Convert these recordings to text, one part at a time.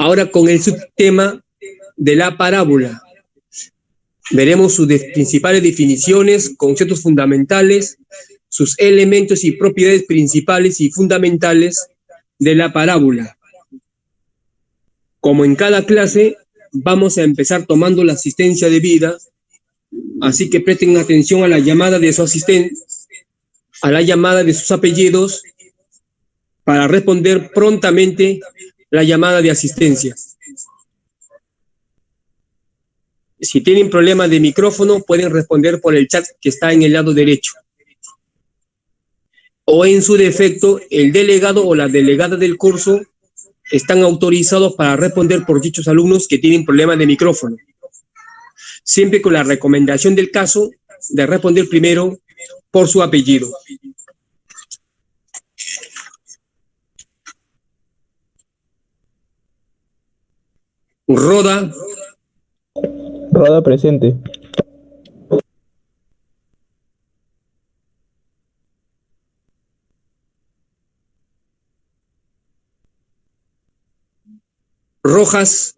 Ahora con el subtema de la parábola. Veremos sus principales definiciones, conceptos fundamentales, sus elementos y propiedades principales y fundamentales de la parábola. Como en cada clase, vamos a empezar tomando la asistencia debida, así que presten atención a la llamada de su asistente, a la llamada de sus apellidos, para responder prontamente la llamada de asistencia. Si tienen problemas de micrófono, pueden responder por el chat que está en el lado derecho. O en su defecto, el delegado o la delegada del curso están autorizados para responder por dichos alumnos que tienen problemas de micrófono. Siempre con la recomendación del caso de responder primero por su apellido. Roda. Roda presente. Rojas.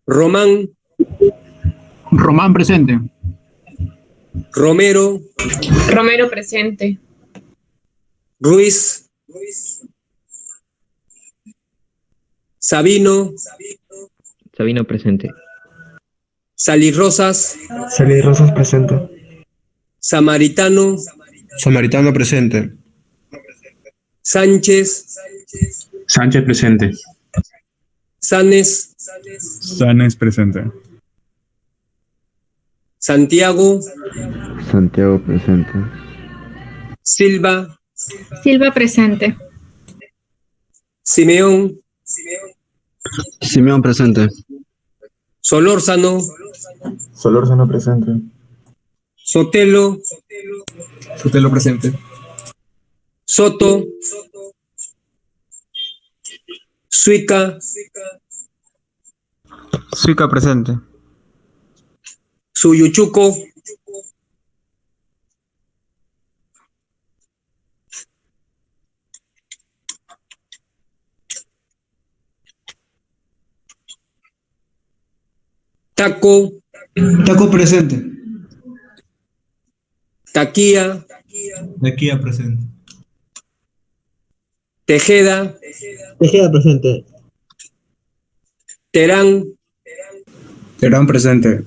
Román. Román presente. Romero. Romero presente. Ruiz. Sabino. Sabino presente. Salirrosas. Salirrosas presente. Samaritano. Samaritano presente. Sánchez. Sánchez presente. Sanes. Sanes presente. Santiago. Santiago presente. Silva. Silva presente. Simeón. Simeón presente. Solórzano. Solórzano presente. Sotelo. Sotelo presente. Soto. Suica. Suica presente. Suyuchuco. Taco. Taco presente. Taquía. Taquía presente. Tejeda. Tejeda presente. Terán. Terán presente.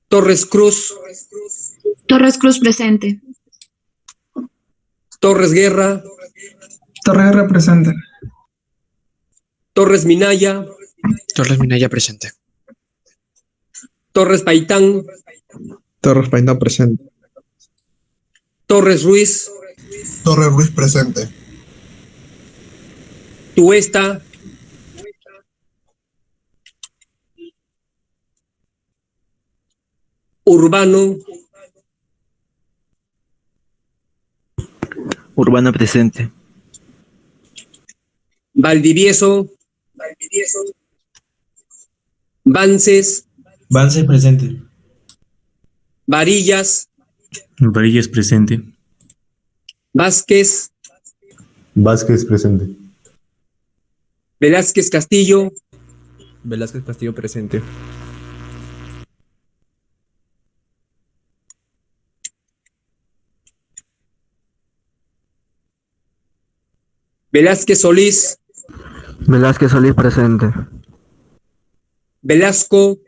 Torres Cruz. Torres Cruz presente. Torres Guerra. Torre Guerra presente. Torres Minaya. Torres Minaya presente. Torres Paitán. Torres Paitán presente. Torres Ruiz. Torre Ruiz presente. Tuesta. Urbano. Urbano presente. Valdivieso. Vances. Vance presente. Varillas. Varillas presente. Vázquez. Vázquez presente. Velázquez Castillo. Velázquez Castillo presente. Velázquez Solís. Velázquez Solís presente. Velasco.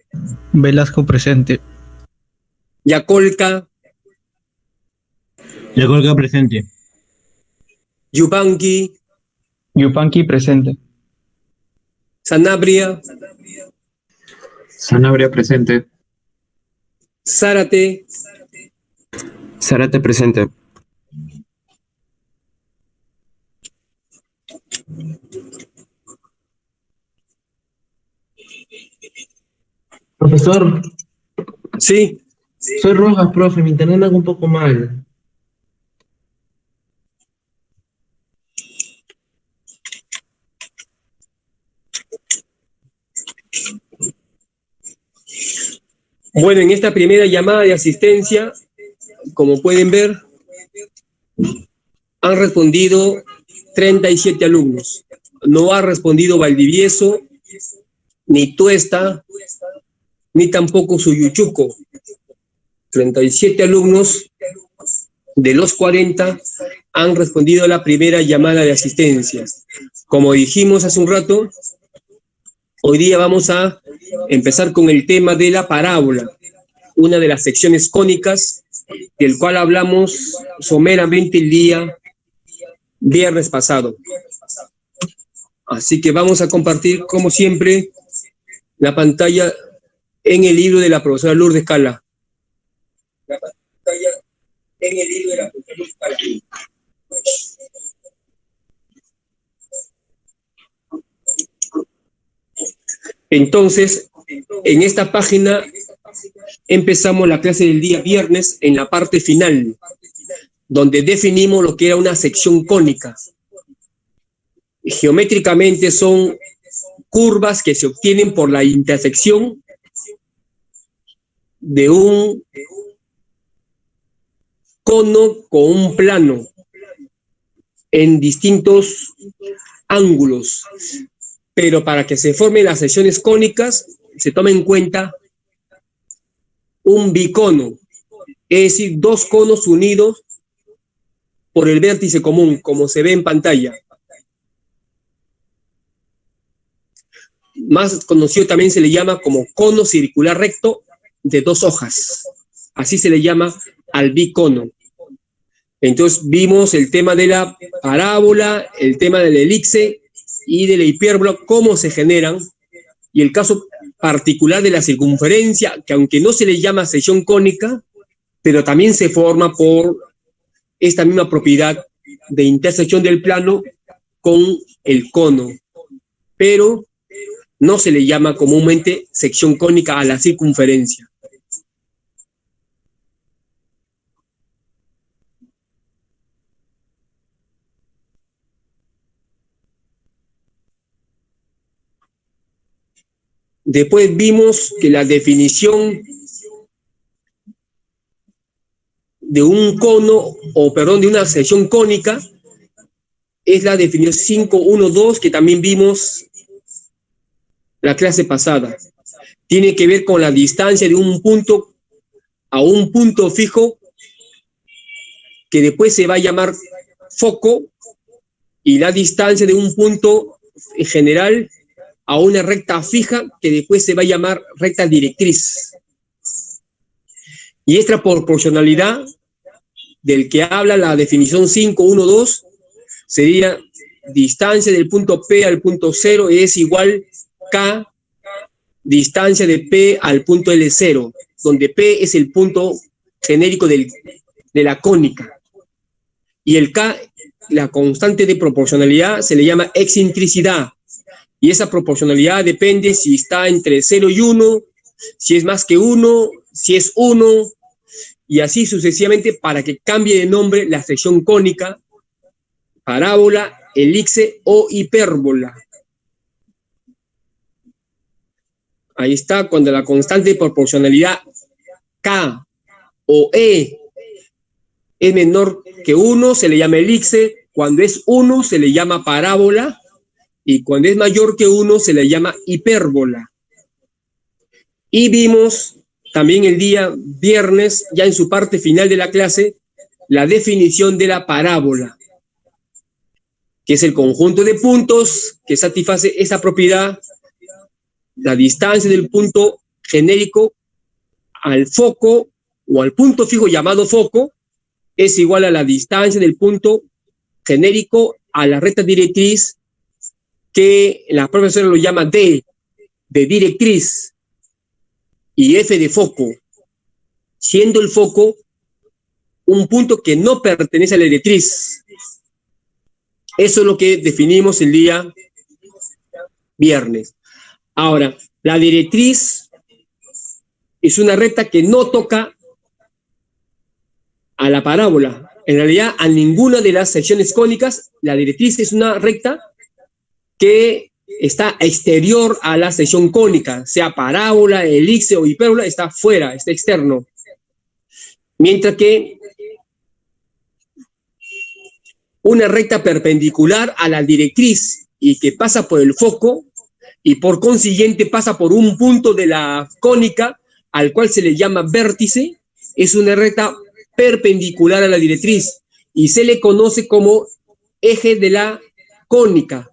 Velasco presente. Yacolca. Yacolca presente. Yupanqui. Yupanqui presente. Sanabria. Sanabria presente. Zárate. Zárate presente. Profesor, Sí. soy Rojas, profe. Mi internet anda un poco mal. Bueno, en esta primera llamada de asistencia, como pueden ver, Han respondido 37 alumnos. No ha respondido Valdivieso, ni Tuesta, ni tampoco Suyuchuco. 37 alumnos de los 40 han respondido a la primera llamada de asistencia. Como dijimos hace un rato, hoy día vamos a empezar con el tema de la parábola, una de las secciones cónicas del cual hablamos someramente el día viernes pasado. Así que vamos a compartir, como siempre, la pantalla en el libro de la profesora Lourdes Cala. La pantalla en el libro de la profesora Lourdes Cala. Entonces, en esta página empezamos la clase del día viernes en la parte final, donde definimos lo que era una sección cónica. Geométricamente son curvas que se obtienen por la intersección de un cono con un plano en distintos ángulos. Pero para que se formen las secciones cónicas, se toma en cuenta un bicono, es decir, dos conos unidos por el vértice común, como se ve en pantalla. Más conocido también se le llama como cono circular recto de dos hojas. Así se le llama al bicono. Entonces vimos el tema de la parábola, el tema del elipse y de la hipérbola, cómo se generan, y el caso particular de la circunferencia, que aunque no se le llama sección cónica, pero también se forma por esta misma propiedad de intersección del plano con el cono, pero no se le llama comúnmente sección cónica a la circunferencia. Después vimos que la definición de un cono, de una sección cónica, es la definición 5.1.2 que también vimos la clase pasada. Tiene que ver con la distancia de un punto a un punto fijo que después se va a llamar foco, y la distancia de un punto en general a una recta fija que después se va a llamar recta directriz. Y esta proporcionalidad del que habla la definición 5.1.2 sería distancia del punto P al punto 0 es igual K distancia de P al punto L0, donde P es el punto genérico de la cónica. Y el K, la constante de proporcionalidad, se le llama excentricidad. Y esa proporcionalidad depende si está entre 0 y 1, si es más que 1, si es 1, y así sucesivamente para que cambie de nombre la sección cónica, parábola, elipse o hipérbola. Ahí está, cuando la constante de proporcionalidad K o E es menor que 1, se le llama elipse. Cuando es 1, se le llama parábola. Y cuando es mayor que 1, se le llama hipérbola. Y vimos también el día viernes, ya en su parte final de la clase, la definición de la parábola, que es el conjunto de puntos que satisface esa propiedad. La distancia del punto genérico al foco o al punto fijo llamado foco es igual a la distancia del punto genérico a la recta directriz, que la profesora lo llama D de directriz y F de foco, siendo el foco un punto que no pertenece a la directriz. Eso es lo que definimos el día viernes. Ahora, la directriz es una recta que no toca a la parábola. En realidad, a ninguna de las secciones cónicas, la directriz es una recta que está exterior a la sección cónica, sea parábola, elipse o hipérbola, está fuera, está externo. Mientras que una recta perpendicular a la directriz y que pasa por el foco y por consiguiente pasa por un punto de la cónica al cual se le llama vértice, es una recta perpendicular a la directriz y se le conoce como eje de la cónica.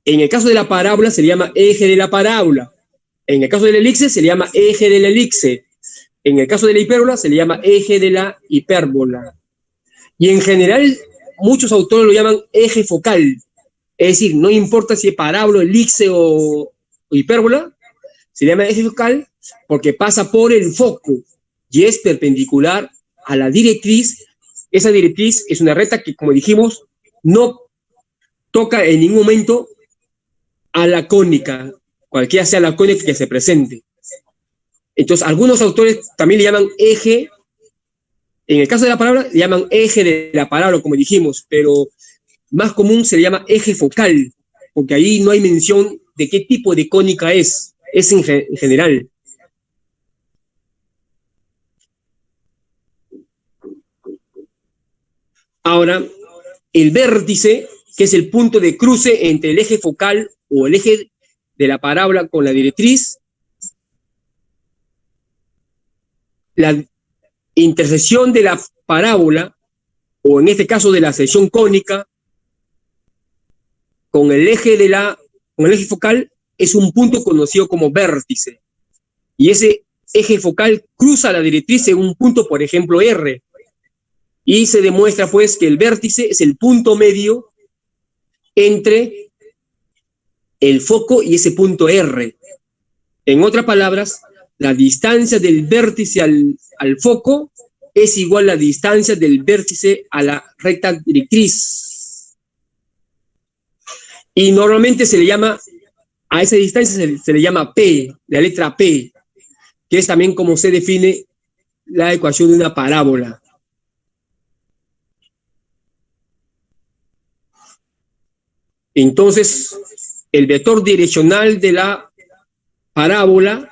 En el caso de la parábola se le llama eje de la parábola. En el caso de la elipse se le llama eje de la elipse. En el caso de la hipérbola se le llama eje de la hipérbola. Y en general muchos autores lo llaman eje focal. Es decir, no importa si es parábola, elipse o hipérbola, se llama eje focal porque pasa por el foco y es perpendicular a la directriz. Esa directriz es una recta que, como dijimos, no toca en ningún momento a la cónica, cualquiera sea la cónica que se presente. Entonces, algunos autores también le llaman eje, en el caso de la parábola, le llaman eje de la parábola, como dijimos, pero más común se le llama eje focal, porque ahí no hay mención de qué tipo de cónica es en general. Ahora, el vértice, que es el punto de cruce entre el eje focal o el eje de la parábola con la directriz, la intersección de la parábola, o en este caso de la sección cónica, con el eje focal, es un punto conocido como vértice. Y ese eje focal cruza la directriz en un punto, por ejemplo, R. Y se demuestra, pues, que el vértice es el punto medio entre el foco y ese punto R. En otras palabras, la distancia del vértice al foco es igual a la distancia del vértice a la recta directriz. Y normalmente se le llama, a esa distancia se le llama P, la letra P, que es también como se define la ecuación de una parábola. Entonces, el vector direccional de la parábola,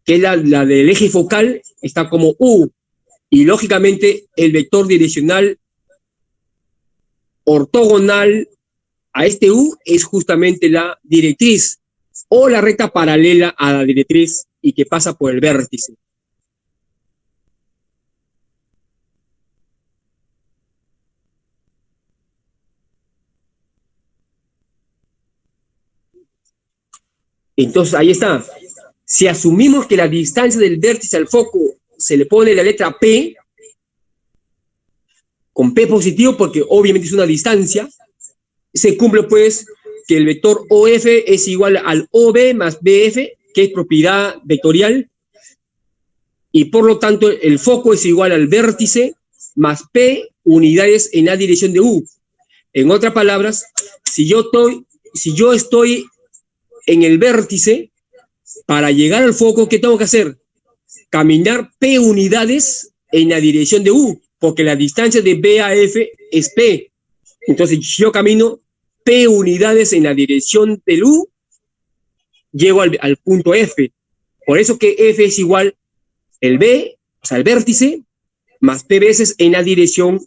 que es la del eje focal, está como U. Y lógicamente el vector direccional ortogonal a este U es justamente la directriz o la recta paralela a la directriz y que pasa por el vértice. Entonces ahí está. Si asumimos que la distancia del vértice al foco se le pone la letra P, con P positivo porque obviamente es una distancia, se cumple pues que el vector OF es igual al OB más BF, que es propiedad vectorial, y por lo tanto el foco es igual al vértice más P unidades en la dirección de U. En otras palabras, si yo estoy en el vértice, para llegar al foco, ¿qué tengo que hacer? Caminar P unidades en la dirección de U, porque la distancia de B a F es P. Entonces, si yo camino P unidades en la dirección del U, llego al punto F. Por eso que F es igual el B, o sea, el vértice, más P veces en la dirección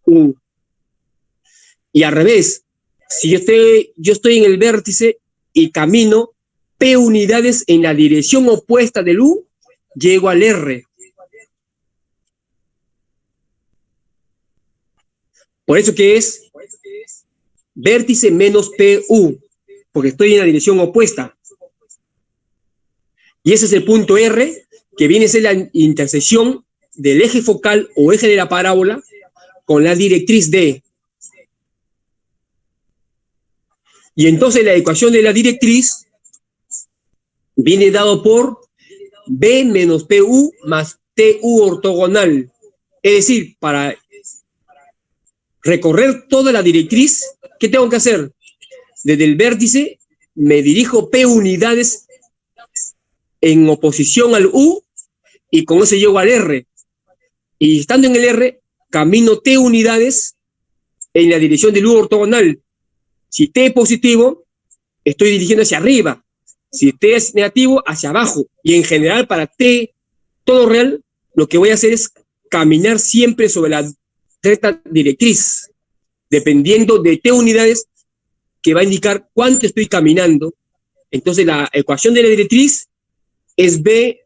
U. Y al revés, si yo estoy en el vértice y camino P unidades en la dirección opuesta del U, llego al R. Por eso que es vértice menos PU, porque estoy en la dirección opuesta. Y ese es el punto R, que viene a ser la intersección del eje focal o eje de la parábola con la directriz D. Y entonces la ecuación de la directriz viene dado por B menos PU más TU ortogonal. Es decir, para recorrer toda la directriz, ¿qué tengo que hacer? Desde el vértice me dirijo P unidades en oposición al U y con eso llego al R. Y estando en el R, camino T unidades en la dirección del U ortogonal. Si T es positivo, estoy dirigiendo hacia arriba. Si T es negativo, hacia abajo. Y en general, para T, todo real, lo que voy a hacer es caminar siempre sobre la recta directriz. dependiendo de T unidades, que va a indicar cuánto estoy caminando. Entonces la ecuación de la directriz es B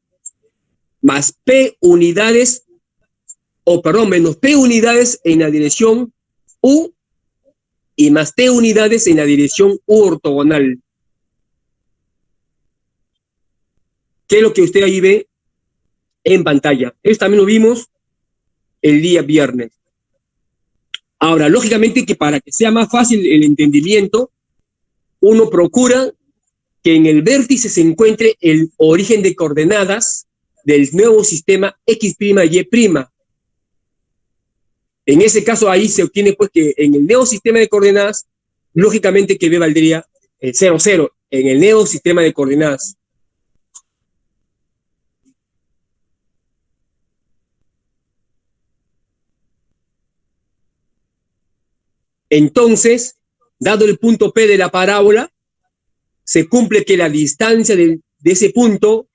más P unidades, menos P unidades en la dirección U y más T unidades en la dirección U ortogonal. ¿Qué es lo que usted ahí ve en pantalla? Eso también lo vimos el día viernes. Ahora, lógicamente que para que sea más fácil el entendimiento, uno procura que en el vértice se encuentre el origen de coordenadas del nuevo sistema X', Y'. En ese caso ahí se obtiene pues que en el nuevo sistema de coordenadas, lógicamente que B valdría el 0, 0, en el nuevo sistema de coordenadas. Entonces, dado el punto P de la parábola, se cumple que la distancia de ese punto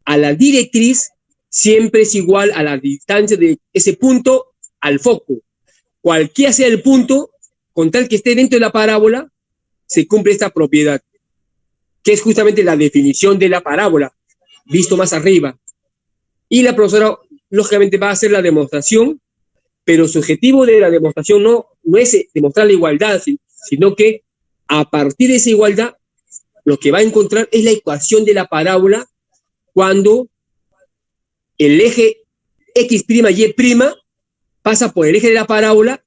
a la directriz siempre es igual a la distancia de ese punto al foco. Cualquiera sea el punto, con tal que esté dentro de la parábola, se cumple esta propiedad, que es justamente la definición de la parábola, visto más arriba. Y la profesora, lógicamente, va a hacer la demostración, pero su objetivo de la demostración no es demostrar la igualdad, sino que a partir de esa igualdad, lo que va a encontrar es la ecuación de la parábola cuando el eje X', Y' pasa por el eje de la parábola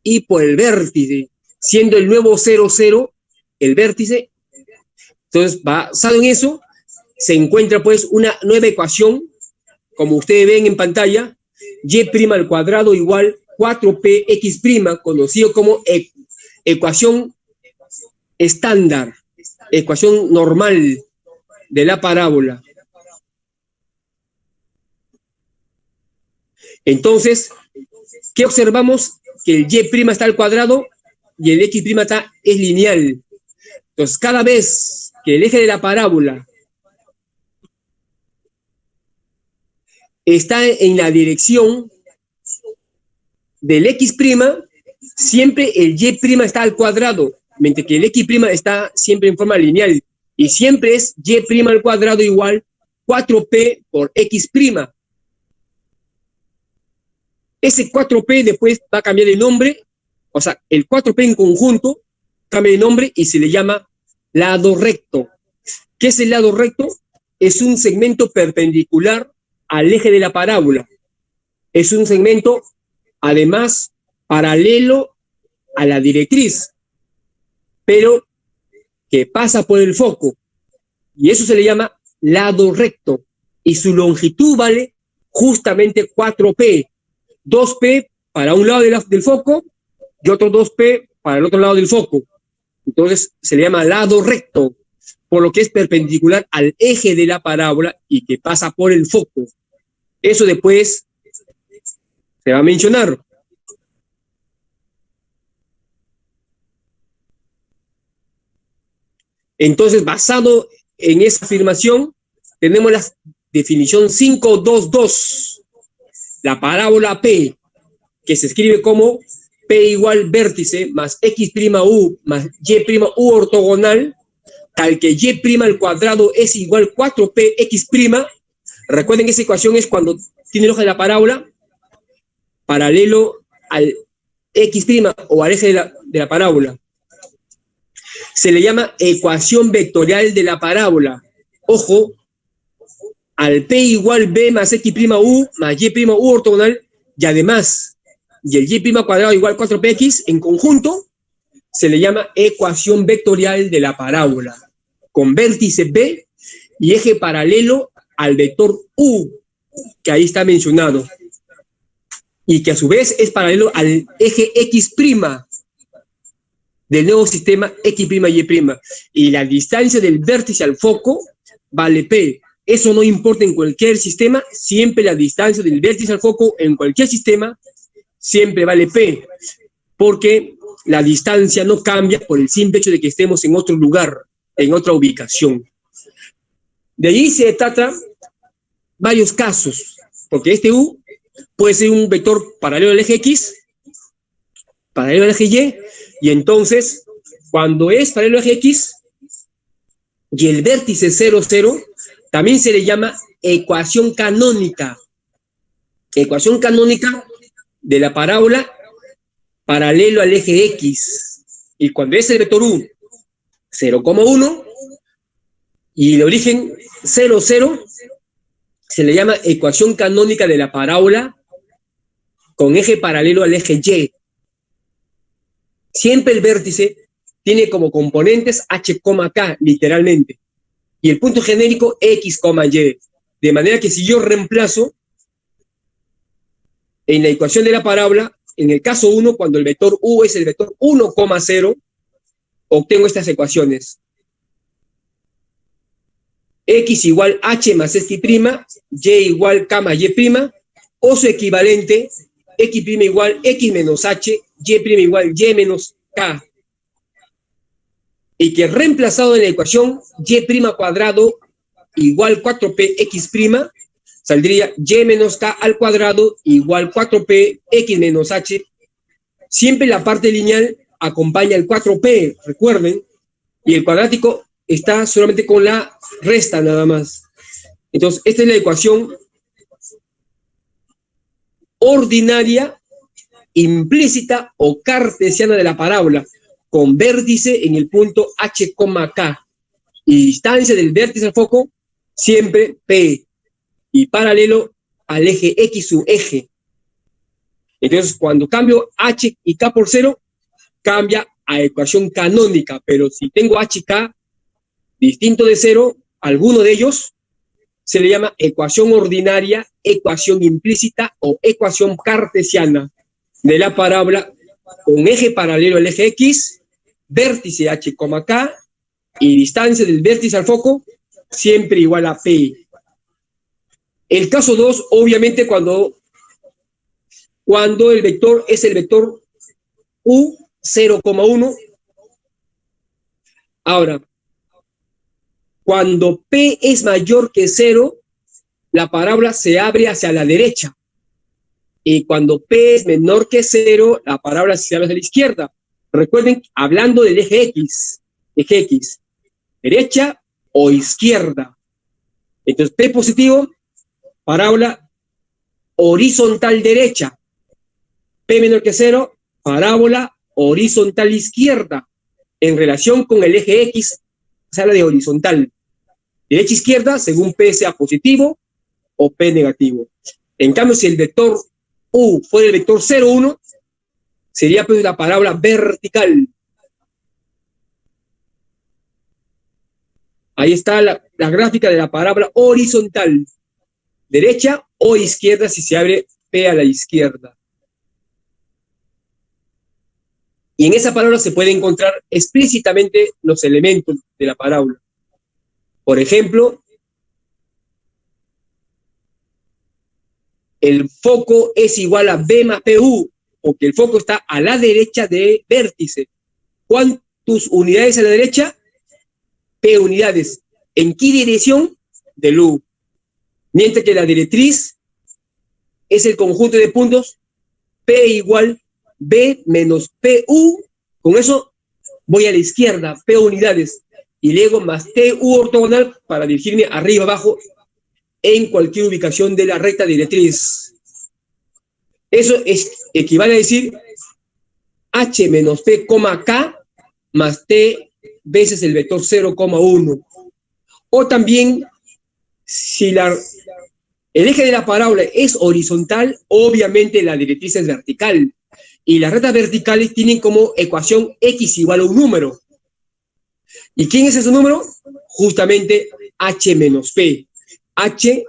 y por el vértice, siendo el nuevo 0, 0 el vértice. Entonces, basado en eso, se encuentra pues una nueva ecuación, como ustedes ven en pantalla, y' al cuadrado igual 4px', conocido como ecuación estándar, ecuación normal de la parábola. Entonces, ¿qué observamos? Que el y' está al cuadrado y el x' es lineal. Entonces, cada vez que el eje de la parábola está en la dirección del x', siempre el y' está al cuadrado, mientras que el x' está siempre en forma lineal, y siempre es y' al cuadrado igual 4p por x'. Ese 4p después va a cambiar de nombre, o sea, el 4p en conjunto cambia de nombre y se le llama lado recto. ¿Qué es el lado recto? Es un segmento perpendicular al eje de la parábola. Es un segmento, además, paralelo a la directriz, pero que pasa por el foco. Y eso se le llama lado recto. Y su longitud vale justamente 4p. 2p para un lado del foco y otro 2p para el otro lado del foco. Entonces se le llama lado recto, por lo que es perpendicular al eje de la parábola y que pasa por el foco. Eso después se va a mencionar. Entonces, basado en esa afirmación, tenemos la definición 522. La parábola P, que se escribe como P igual vértice más X', más Y' ortogonal, tal que Y' al cuadrado es igual 4px'. Recuerden que esa ecuación es cuando tiene el eje de la parábola paralelo al X' o al eje de la parábola. Se le llama ecuación vectorial de la parábola. Ojo, al P igual B más X' más Y' ortogonal, y además, y el Y' cuadrado igual 4px, en conjunto, se le llama ecuación vectorial de la parábola, con vértice B y eje paralelo al vector U, que ahí está mencionado, y que a su vez es paralelo al eje X' del nuevo sistema X', Y', y la distancia del vértice al foco vale P. Eso no importa en cualquier sistema, siempre la distancia del vértice al foco en cualquier sistema siempre vale P, porque la distancia no cambia por el simple hecho de que estemos en otro lugar, en otra ubicación. De allí se trata varios casos, porque este U puede ser un vector paralelo al eje X, paralelo al eje y entonces, cuando es paralelo al eje X, y el vértice 0, 0, también se le llama ecuación canónica. Ecuación canónica de la parábola paralelo al eje X. Y cuando es el vector U 0,1 y el origen 0, 0, se le llama ecuación canónica de la parábola con eje paralelo al eje Y. Siempre el vértice tiene como componentes h, k, literalmente, y el punto genérico x, y. De manera que si yo reemplazo en la ecuación de la parábola, en el caso 1, cuando el vector u es el vector 1, 0, obtengo estas ecuaciones. X igual h más x', y igual k más y', o su equivalente, x' igual x menos h, y' igual y menos k. Y que reemplazado en la ecuación y' cuadrado igual 4p x', saldría y menos k al cuadrado igual 4p x menos h. Siempre la parte lineal acompaña el 4p, recuerden, y el cuadrático está solamente con la resta nada más. Entonces, esta es la ecuación ordinaria, implícita o cartesiana de la parábola, con vértice en el punto h, k, y distancia del vértice al foco, siempre p, y paralelo al eje X su eje. Entonces, cuando cambio h y k por 0, cambia a ecuación canónica, pero si tengo h y k distinto de 0, alguno de ellos se le llama ecuación ordinaria, ecuación implícita o ecuación cartesiana de la parábola con eje paralelo al eje X, vértice h, k y distancia del vértice al foco siempre igual a p. El caso 2, obviamente, cuando el vector es el vector u 0,1. Ahora, cuando p es mayor que 0, la parábola se abre hacia la derecha. Y cuando p es menor que 0, la parábola se abre hacia la izquierda. Recuerden, hablando del eje X, derecha o izquierda. Entonces, p positivo, parábola horizontal derecha. P menor que 0, parábola horizontal izquierda. En relación con el eje X, se habla de horizontal. Derecha izquierda, según P sea positivo o P negativo. En cambio, si el vector U fuera el vector 0, 1, sería pues la parábola vertical. Ahí está la gráfica de la parábola horizontal. Derecha o izquierda si se abre P a la izquierda. Y en esa parábola se puede encontrar explícitamente los elementos de la parábola. Por ejemplo, el foco es igual a B más PU, porque el foco está a la derecha de vértice. ¿Cuántas unidades a la derecha? P unidades. ¿En qué dirección? Del U. Mientras que la directriz es el conjunto de puntos P igual B menos PU. Con eso voy a la izquierda, P unidades. Y luego más TU ortogonal para dirigirme arriba, abajo, en cualquier ubicación de la recta directriz. Eso equivale a decir H menos P, K más T veces el vector 0,1. O también, si el eje de la parábola es horizontal, obviamente la directriz es vertical. Y las rectas verticales tienen como ecuación X igual a un número. ¿Y quién es ese número? Justamente H menos P. H,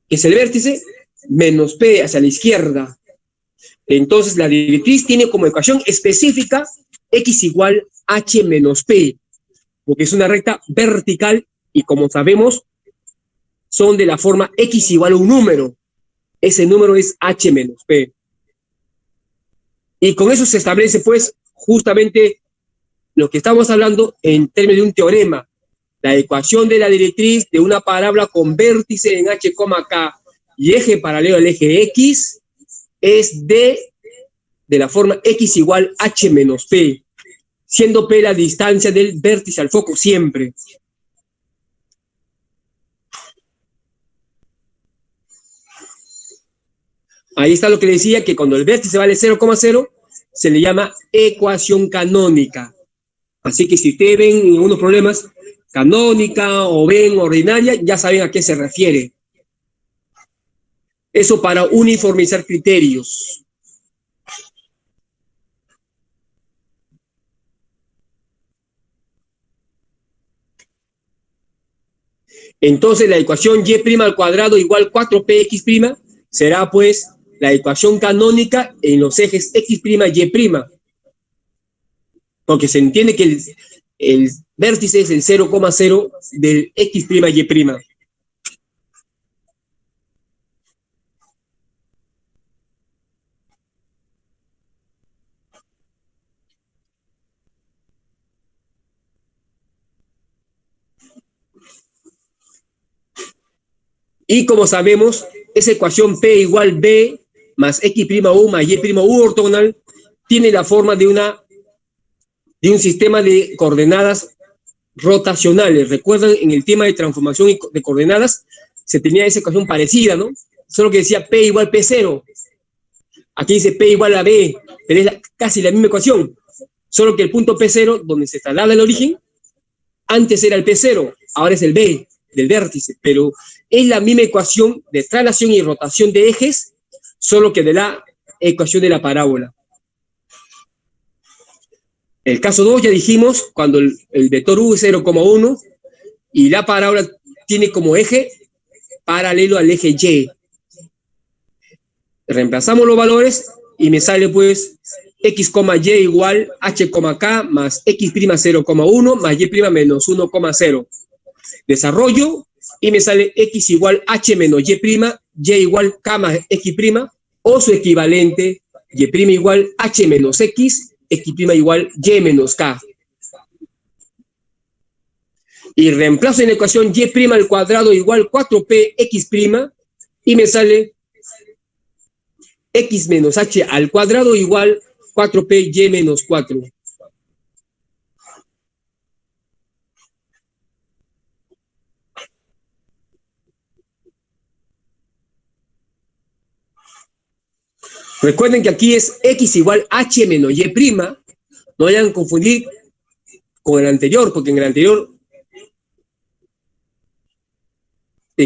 que es el vértice, menos P hacia la izquierda. Entonces la directriz tiene como ecuación específica X igual H menos P, porque es una recta vertical y como sabemos, son de la forma X igual a un número. Ese número es H menos P. Y con eso se establece, pues, justamente lo que estamos hablando en términos de un teorema. La ecuación de la directriz de una parábola con vértice en H, K y eje paralelo al eje X es D de la forma X igual H menos P, siendo P la distancia del vértice al foco siempre. Ahí está lo que decía, que cuando el vértice vale 0,0, se le llama ecuación canónica. Así que si ustedes ven unos problemas, canónica o ven ordinaria, ya saben a qué se refiere. Eso para uniformizar criterios. Entonces la ecuación y' al cuadrado igual 4px' será pues la ecuación canónica en los ejes x', y'. Porque se entiende que el vértice es el 0,0 del x', y'. Y como sabemos, esa ecuación P igual B más X', más Y', ortogonal tiene la forma de un sistema de coordenadas rotacionales. ¿Recuerdan? En el tema de transformación de coordenadas se tenía esa ecuación parecida, ¿no? Solo que decía P igual P0. Aquí dice P igual a B, pero es casi la misma ecuación. Solo que el punto P0, donde se traslada el origen, antes era el P0, ahora es el B del vértice, pero es la misma ecuación de traslación y rotación de ejes, solo que de la ecuación de la parábola. El caso 2 ya dijimos, cuando el vector U es 0,1 y la parábola tiene como eje paralelo al eje Y. Reemplazamos los valores y me sale pues x, y igual h, k más x', 0,1 más y' menos 1,0. Desarrollo y me sale x igual h menos y', y igual k más x', o su equivalente y' igual h menos x, x' igual y menos k. Y reemplazo en la ecuación y' al cuadrado igual 4px' y me sale x menos h al cuadrado igual 4py menos 4. Recuerden que aquí es x igual h menos y', no vayan a confundir con el anterior, porque en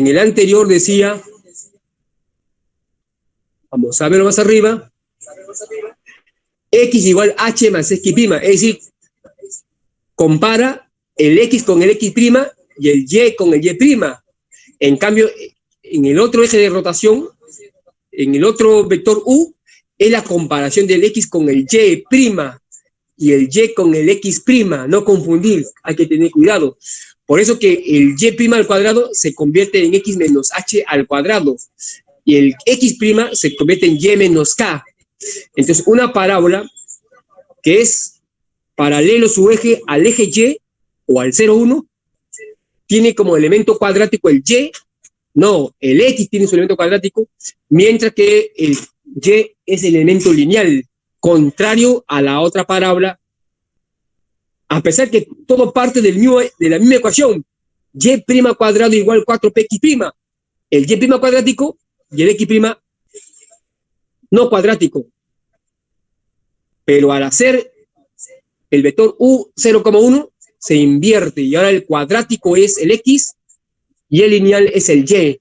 el anterior decía, vamos a verlo más arriba, x igual h más x', es decir, compara el x con el x' y el y con el y'. En cambio, en el otro eje de rotación, en el otro vector u, es la comparación del x con el y' y el y con el x', no confundir, hay que tener cuidado. Por eso que el y' al cuadrado se convierte en x menos h al cuadrado y el x' se convierte en y menos k. Entonces, una parábola que es paralelo su eje al eje y o al 0,1 tiene como elemento cuadrático el y, no, el x tiene su elemento cuadrático, mientras que el y es el elemento lineal, contrario a la otra parábola, a pesar que todo parte de la misma ecuación, y' cuadrado igual 4px', el y' cuadrático y el x' no cuadrático. Pero al hacer el vector u 0,1 se invierte y ahora el cuadrático es el x y el lineal es el y.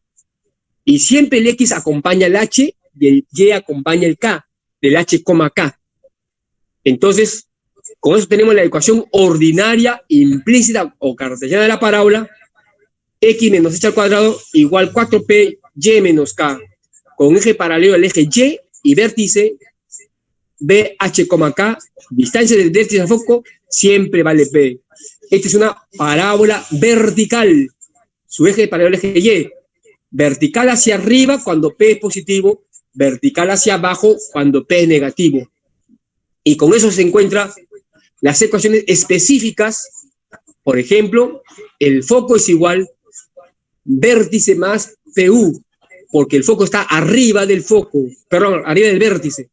Y siempre el x acompaña el h y el y acompaña el k, del h, k. Entonces, con eso tenemos la ecuación ordinaria implícita o cartesiana de la parábola, x menos h al cuadrado igual 4p y menos k, con eje paralelo al eje y vértice b, h, k, distancia del vértice al foco, siempre vale p. Esta es una parábola vertical, su eje paralelo al eje y, vertical hacia arriba cuando p es positivo, vertical hacia abajo cuando p es negativo. Y con eso se encuentran las ecuaciones específicas. Por ejemplo, el foco es igual vértice más PU, porque el foco está arriba del foco, perdón, arriba del vértice.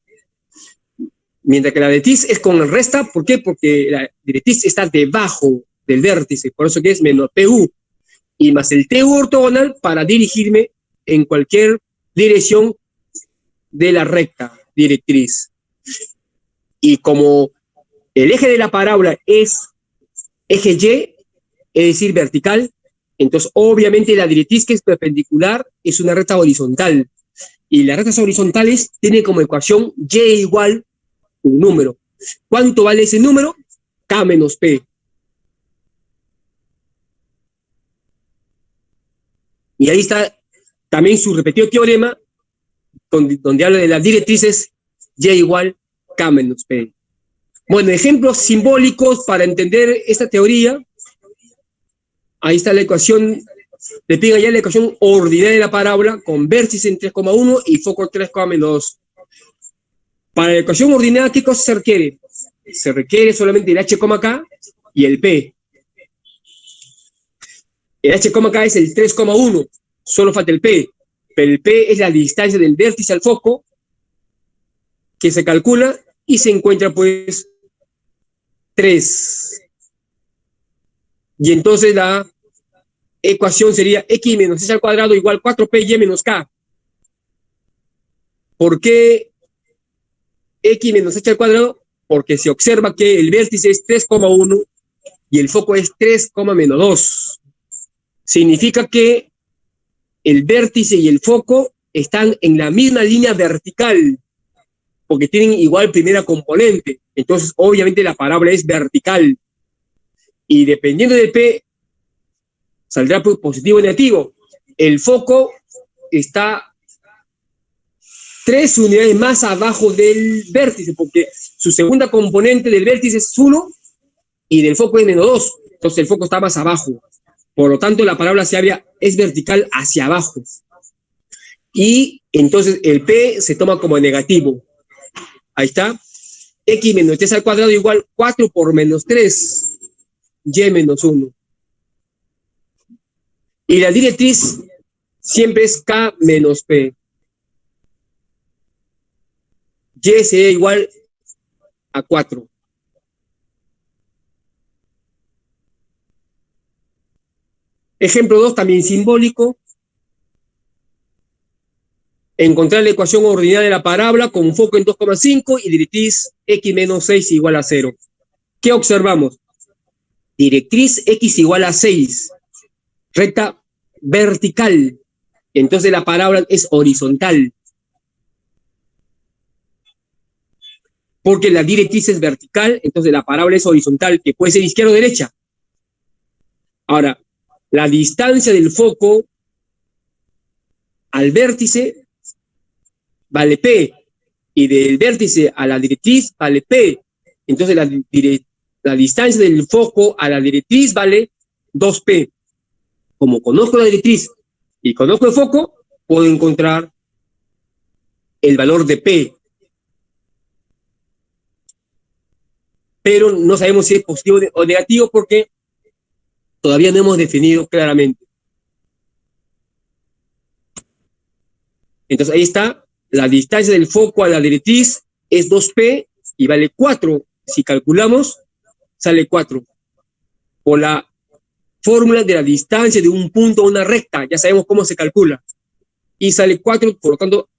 Mientras que la directriz es con resta, ¿por qué? Porque la directriz está debajo del vértice, por eso que es menos PU, y más el TU ortogonal para dirigirme en cualquier dirección de la recta directriz. Y como el eje de la parábola es eje Y, es decir, vertical, entonces obviamente la directriz que es perpendicular es una recta horizontal. Y las rectas horizontales tienen como ecuación Y igual un número. ¿Cuánto vale ese número? K menos P. Y ahí está también su repetido teorema, donde habla de las directrices Y igual K menos P. Bueno, ejemplos simbólicos para entender esta teoría. Ahí está la ecuación, le piden allá la ecuación ordinaria de la parábola con vértice en 3,1 y foco 3,-2. Para la ecuación ordinaria, ¿qué cosa se requiere? Se requiere solamente el h, k y el p. El h, k es el 3,1, solo falta el p, pero el p es la distancia del vértice al foco que se calcula y se encuentra pues 3. Y entonces la ecuación sería x menos h al cuadrado igual 4py menos k. ¿Por qué x menos h al cuadrado? Porque se observa que el vértice es 3,1 y el foco es 3,-2. Significa que el vértice y el foco están en la misma línea vertical, porque tienen igual primera componente. Entonces, obviamente, la parábola es vertical. Y dependiendo del P, saldrá positivo o negativo. El foco está 3 unidades más abajo del vértice, porque su segunda componente del vértice es 1 y del foco es -2. Entonces, el foco está más abajo. Por lo tanto, la parábola es vertical hacia abajo. Y entonces el P se toma como negativo. Ahí está. X menos 3 al cuadrado igual 4 por menos 3. Y menos 1. Y la directriz siempre es K menos P. Y sería igual a 4. Ejemplo 2, también simbólico. Encontrar la ecuación ordinaria de la parábola con foco en 2,5 y directriz x menos 6 igual a 0. ¿Qué observamos? Directriz x igual a 6. Recta vertical. Entonces la parábola es horizontal. Porque la directriz es vertical, entonces la parábola es horizontal, que puede ser izquierda o derecha. Ahora, la distancia del foco al vértice vale P, y del vértice a la directriz vale P. Entonces la distancia del foco a la directriz vale 2P. Como conozco la directriz y conozco el foco, puedo encontrar el valor de P. Pero no sabemos si es positivo o negativo porque todavía no hemos definido claramente. Entonces ahí está, la distancia del foco a la directriz es 2P y vale 4. Si calculamos, sale 4. Por la fórmula de la distancia de un punto a una recta, ya sabemos cómo se calcula. Y sale 4, por lo tanto,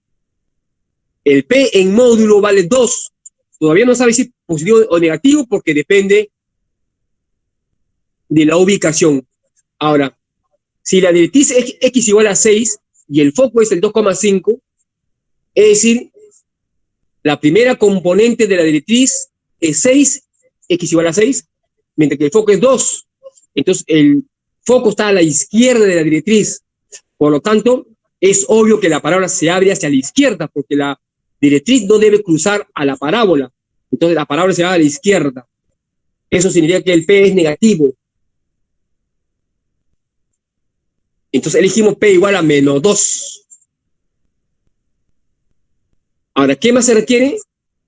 el P en módulo vale 2. Todavía no sabe si es positivo o negativo porque depende de la ubicación. Ahora, si la directriz es x igual a 6 y el foco es el 2,5, es decir, la primera componente de la directriz es 6, x igual a 6, mientras que el foco es 2. Entonces, el foco está a la izquierda de la directriz. Por lo tanto, es obvio que la parábola se abre hacia la izquierda, porque la directriz no debe cruzar a la parábola. Entonces, la parábola se va a la izquierda. Eso significa que el P es negativo. Entonces, elegimos P igual a menos 2. Ahora, ¿qué más se requiere?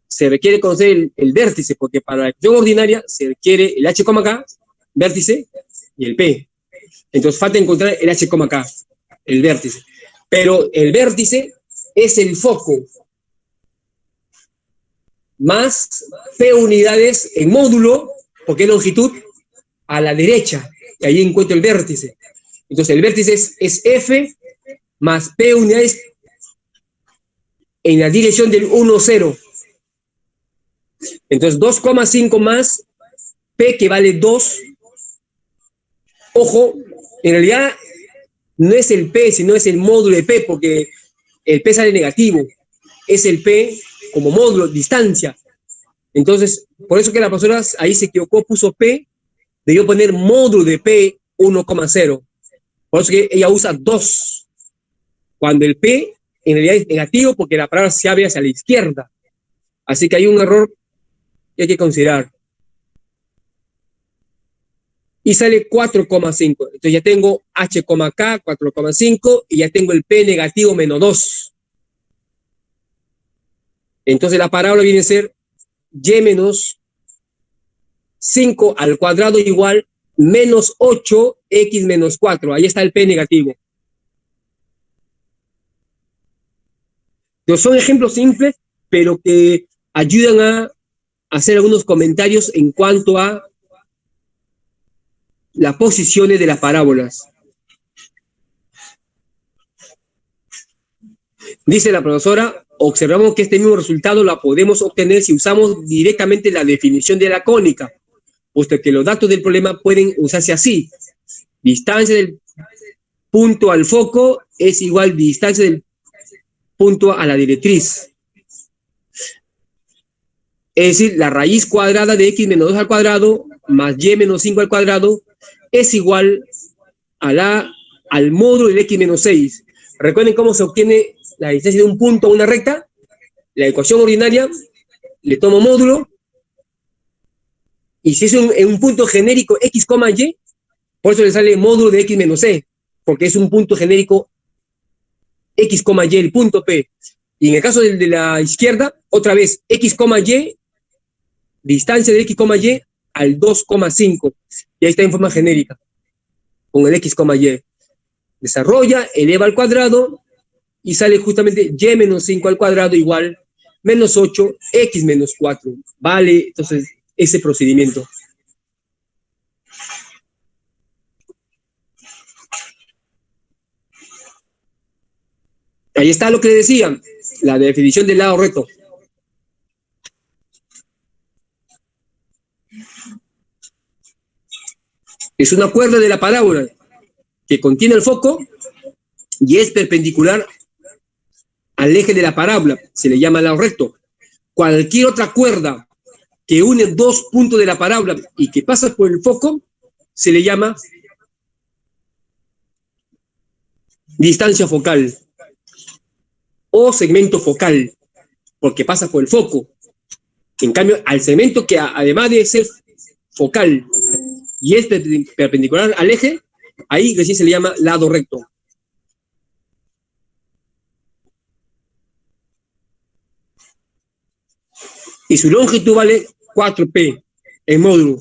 Se requiere conocer el vértice, porque para la ecuación ordinaria se requiere el h, k, vértice, y el P. Entonces, falta encontrar el h, k, el vértice. Pero el vértice es el foco. más P unidades en módulo, porque es longitud, a la derecha, y ahí encuentro el vértice. Entonces el vértice es F más P unidades en la dirección del 1, 0. Entonces 2,5 más P, que vale 2. Ojo, en realidad no es el P, sino es el módulo de P, porque el P sale negativo. Es el P como módulo, distancia. Entonces, por eso que la profesora ahí se equivocó, puso P, debió poner módulo de P 1,0. Por eso que ella usa 2. Cuando el P en realidad es negativo, porque la palabra se abre hacia la izquierda. Así que hay un error que hay que considerar. Y sale 4,5. Entonces ya tengo H, K, 4,5, y ya tengo el P negativo menos 2. Entonces la parábola viene a ser Y menos 5 al cuadrado igual menos 8x menos 4. Ahí está el P negativo. Entonces son ejemplos simples, pero que ayudan a hacer algunos comentarios en cuanto a las posiciones de las parábolas. Dice la profesora, observamos que este mismo resultado lo podemos obtener si usamos directamente la definición de la cónica, puesto que los datos del problema pueden usarse así. Distancia del punto al foco es igual a distancia del punto a la directriz. Es decir, la raíz cuadrada de x menos 2 al cuadrado más y menos 5 al cuadrado es igual a al módulo del x menos 6. Recuerden cómo se obtiene la distancia de un punto a una recta. La ecuación ordinaria, le tomo módulo, y si es un punto genérico x, y, por eso le sale módulo de x menos c, porque es un punto genérico x, y, el punto P. Y en el caso de la izquierda, otra vez x, y, distancia de x, y al 2,5. Y ahí está en forma genérica, con el x, y. Desarrolla, eleva al cuadrado, y sale justamente y menos 5 al cuadrado igual menos 8, x menos 4. Vale, entonces, ese procedimiento. Ahí está lo que le decía, la definición del lado recto. Es una cuerda de la parábola que contiene el foco y es perpendicular al eje de la parábola. Se le llama lado recto. Cualquier otra cuerda que une dos puntos de la parábola y que pasa por el foco se le llama distancia focal o segmento focal, porque pasa por el foco. En cambio, al segmento que además de ser focal y es perpendicular al eje, ahí recién se le llama lado recto. Y su longitud vale 4p en módulo.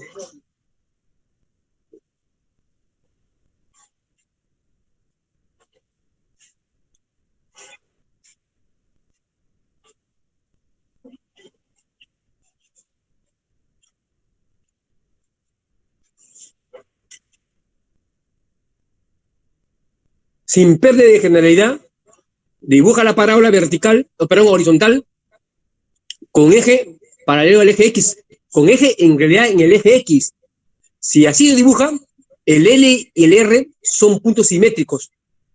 Sin pérdida de generalidad, dibuja la parábola vertical, perdón, horizontal, con eje paralelo al eje X, con eje en realidad en el eje X. Si así lo dibuja, el L y el R son puntos simétricos.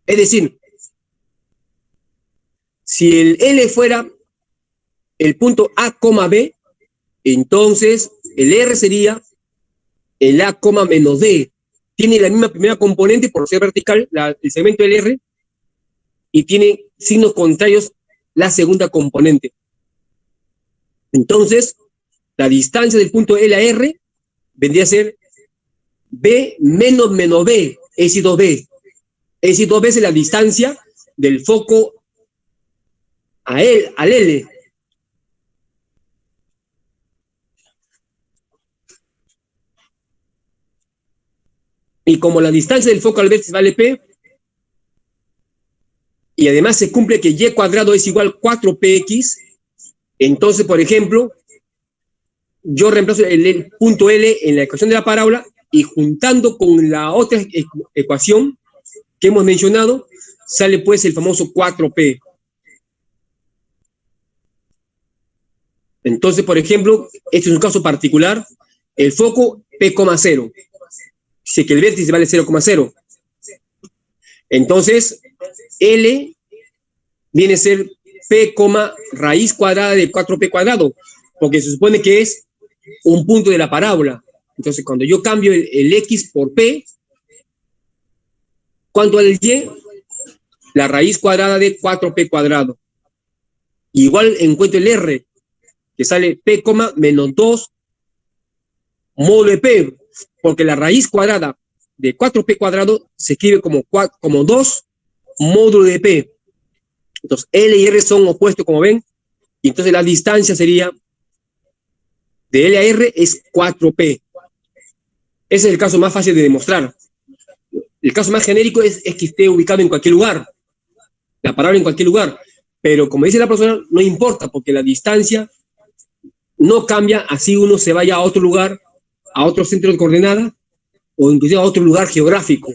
Es decir, si el L fuera el punto A, B, entonces el R sería el A, menos D. Tiene la misma primera componente por ser vertical, el segmento del R, y tiene signos contrarios la segunda componente. Entonces, la distancia del punto L a R vendría a ser B menos B, es decir, 2B. Es decir, 2 veces la distancia del foco al L. Y como la distancia del foco al vértice vale P, y además se cumple que y cuadrado es igual a 4px, entonces, por ejemplo, yo reemplazo el punto L en la ecuación de la parábola y juntando con la otra ecuación que hemos mencionado, sale pues el famoso 4P. Entonces, por ejemplo, este es un caso particular, el foco P,0, si que el vértice vale 0,0. Entonces, L viene a ser P, raíz cuadrada de 4P cuadrado, porque se supone que es un punto de la parábola. Entonces, cuando yo cambio el X por P, ¿cuánto vale el Y? La raíz cuadrada de 4P cuadrado. Igual encuentro el R, que sale P, menos 2 módulo de P, porque la raíz cuadrada de 4P cuadrado se escribe como 2 módulo de P. Entonces, L y R son opuestos, como ven, y entonces la distancia sería de L a R es 4P. Ese es el caso más fácil de demostrar. El caso más genérico es que esté ubicado en cualquier lugar, la parábola en cualquier lugar, pero como dice la profesora, no importa, porque la distancia no cambia así uno se vaya a otro lugar, a otro centro de coordenada, o inclusive a otro lugar geográfico.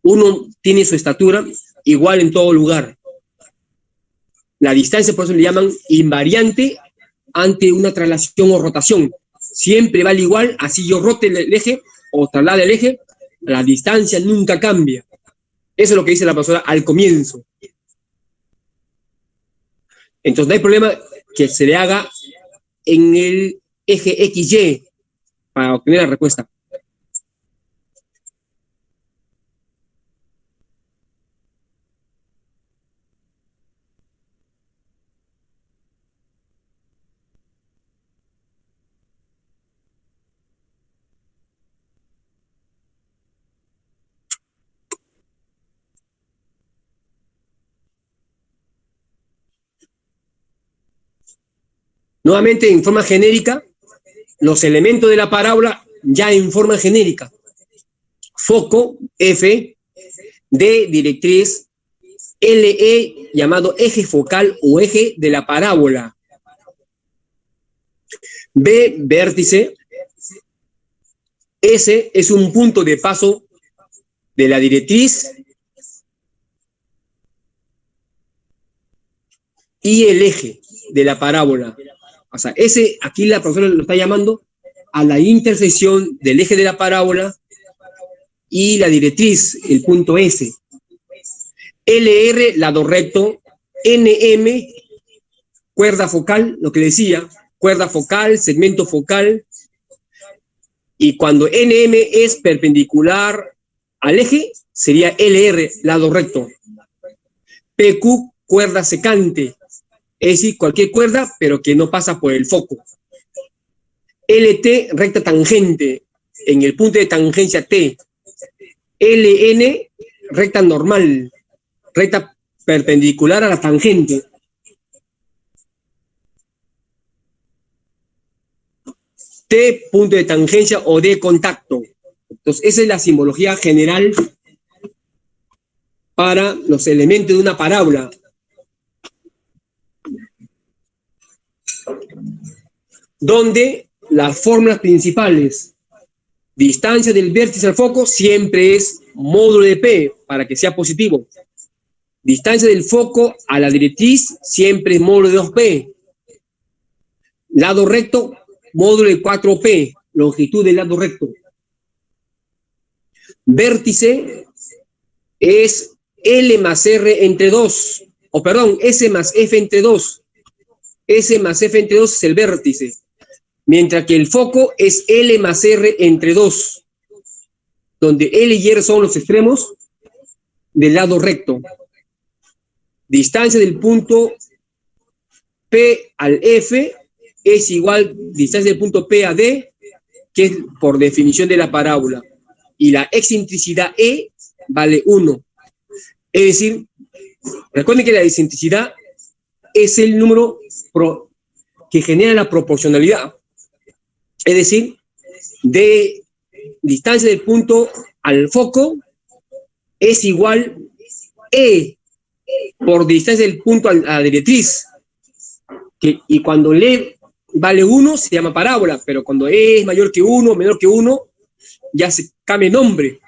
Uno tiene su estatura igual en todo lugar. La distancia, por eso le llaman invariante ante una traslación o rotación. Siempre vale igual, así yo rote el eje o traslade el eje, la distancia nunca cambia. Eso es lo que dice la profesora al comienzo. Entonces no hay problema que se le haga en el eje XY para obtener la respuesta. Nuevamente, en forma genérica, los elementos de la parábola ya en forma genérica. Foco, F, D, directriz, LE, llamado eje focal o eje de la parábola. B, vértice. S es un punto de paso de la directriz. Y el eje de la parábola. O sea, ese, aquí la profesora lo está llamando a la intersección del eje de la parábola y la directriz, el punto S. LR, lado recto. NM, cuerda focal, lo que decía, cuerda focal, segmento focal. Y cuando NM es perpendicular al eje, sería LR, lado recto. PQ, cuerda secante. Es decir, cualquier cuerda, pero que no pasa por el foco. LT, recta tangente, en el punto de tangencia T. LN, recta normal, recta perpendicular a la tangente. T, punto de tangencia o de contacto. Entonces, esa es la simbología general para los elementos de una parábola. Donde las fórmulas principales, distancia del vértice al foco siempre es módulo de P para que sea positivo. Distancia del foco a la directriz siempre es módulo de 2P. Lado recto, módulo de 4P, longitud del lado recto. Vértice es L más R entre 2, o perdón, S más F entre 2. S más F entre 2 es el vértice. Mientras que el foco es L más R entre 2, donde L y R son los extremos del lado recto. Distancia del punto P al F es igual distancia del punto P a D, que es por definición de la parábola. Y la excentricidad E vale 1. Es decir, recuerden que la excentricidad es el número que genera la proporcionalidad. Es decir, de distancia del punto al foco es igual E por distancia del punto a la directriz. Y cuando le vale 1 se llama parábola, pero cuando E es mayor que 1, menor que 1, ya se cambia el nombre.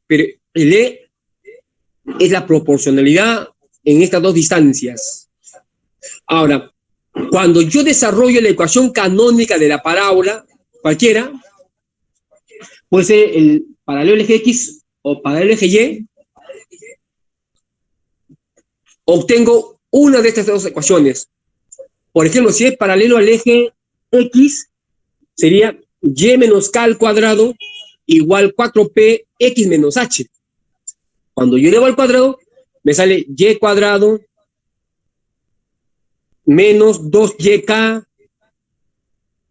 Pero el E es la proporcionalidad en estas dos distancias. Ahora, cuando yo desarrollo la ecuación canónica de la parábola, cualquiera, puede ser el paralelo al eje X o paralelo al eje Y, obtengo una de estas dos ecuaciones. Por ejemplo, si es paralelo al eje X, sería Y menos K al cuadrado igual 4P X menos H. Cuando yo elevo al cuadrado, me sale Y cuadrado menos 2YK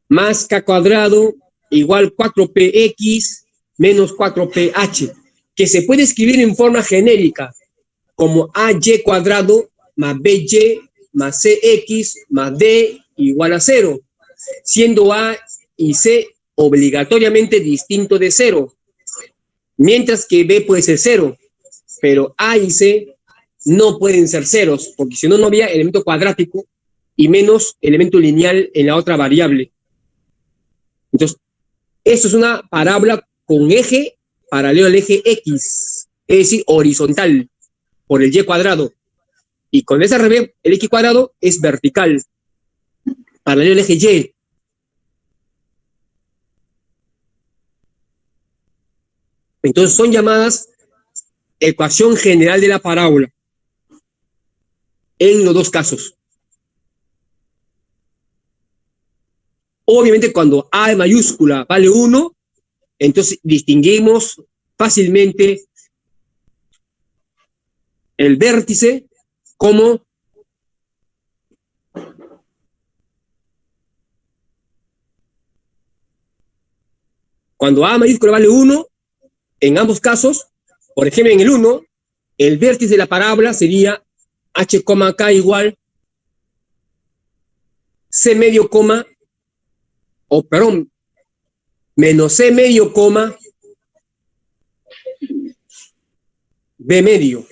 más K cuadrado igual 4PX menos 4PH, que se puede escribir en forma genérica como AY cuadrado más BY más CX más D igual a 0, siendo A y C obligatoriamente distinto de 0, mientras que B puede ser 0, pero A y C no pueden ser ceros, porque si no, no había elemento cuadrático y menos elemento lineal en la otra variable. Entonces, eso es una parábola con eje paralelo al eje X, es decir, horizontal, por el Y cuadrado. Y con ese revés, el X cuadrado es vertical, paralelo al eje Y. Entonces, son llamadas ecuación general de la parábola en los dos casos. Obviamente, cuando A mayúscula vale 1, entonces distinguimos fácilmente el vértice como cuando A mayúscula vale 1, en ambos casos, por ejemplo, en el 1, el vértice de la parábola sería H, K igual C medio, menos C medio, B medio.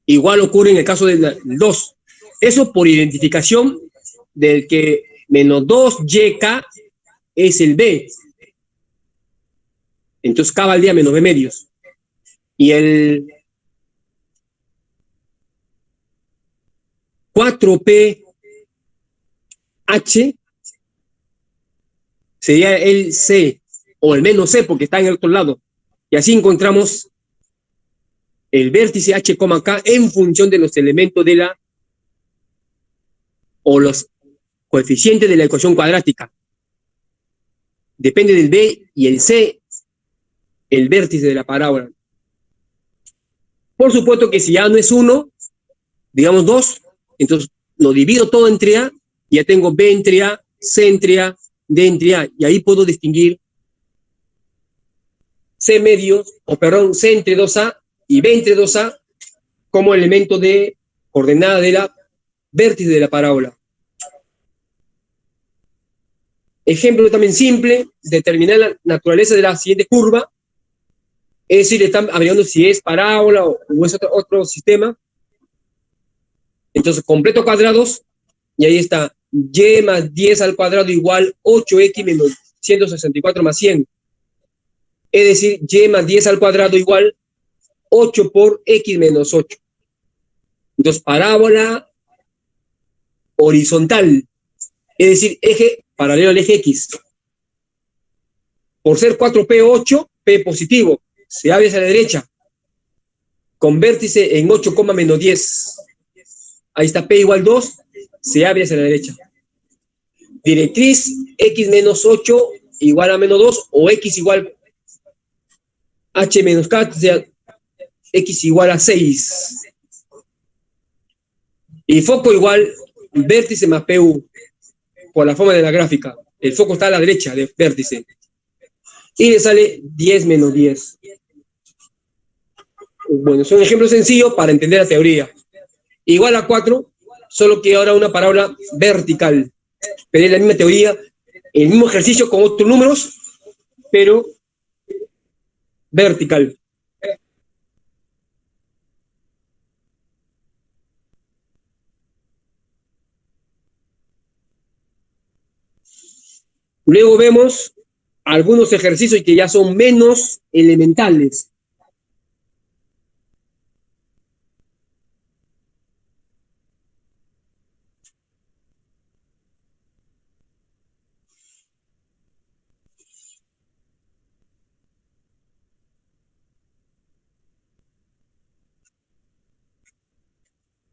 Igual ocurre en el caso del 2. Eso por identificación del que menos 2YK es el B. Entonces K valdría menos B medios. Y el 4PH sería el C, o el menos C, porque está en el otro lado. Y así encontramos el vértice H, K en función de los elementos de la, o los coeficientes de la ecuación cuadrática. Depende del B y el C, el vértice de la parábola. Por supuesto que si A no es 1, digamos 2, entonces lo divido todo entre A, y ya tengo B entre A, C entre A, D entre A, y ahí puedo distinguir C entre 2A y B entre 2A como elemento de coordenada de la vértice de la parábola. Ejemplo también simple, determinar la naturaleza de la siguiente curva, es decir, están averiguando si es parábola o es otro sistema. Entonces, completo cuadrados, y ahí está, y más 10 al cuadrado igual 8x menos 164 más 100. Es decir, y más 10 al cuadrado igual 8 por x menos 8. Entonces, parábola horizontal, es decir, eje paralelo al eje X. Por ser 4P8, P positivo, se abre hacia la derecha, con vértice en 8, menos 10. Ahí está P igual 2, se abre hacia la derecha. Directriz X menos 8 igual a menos 2, o X igual H menos K, o sea, X igual a 6. Y foco igual vértice más PU, por la forma de la gráfica. El foco está a la derecha del vértice. Y le sale 10 menos 10. Bueno, son ejemplos sencillos para entender la teoría. Igual a 4, solo que ahora una parábola vertical. Pero es la misma teoría, el mismo ejercicio con otros números, pero vertical. Luego vemos algunos ejercicios que ya son menos elementales.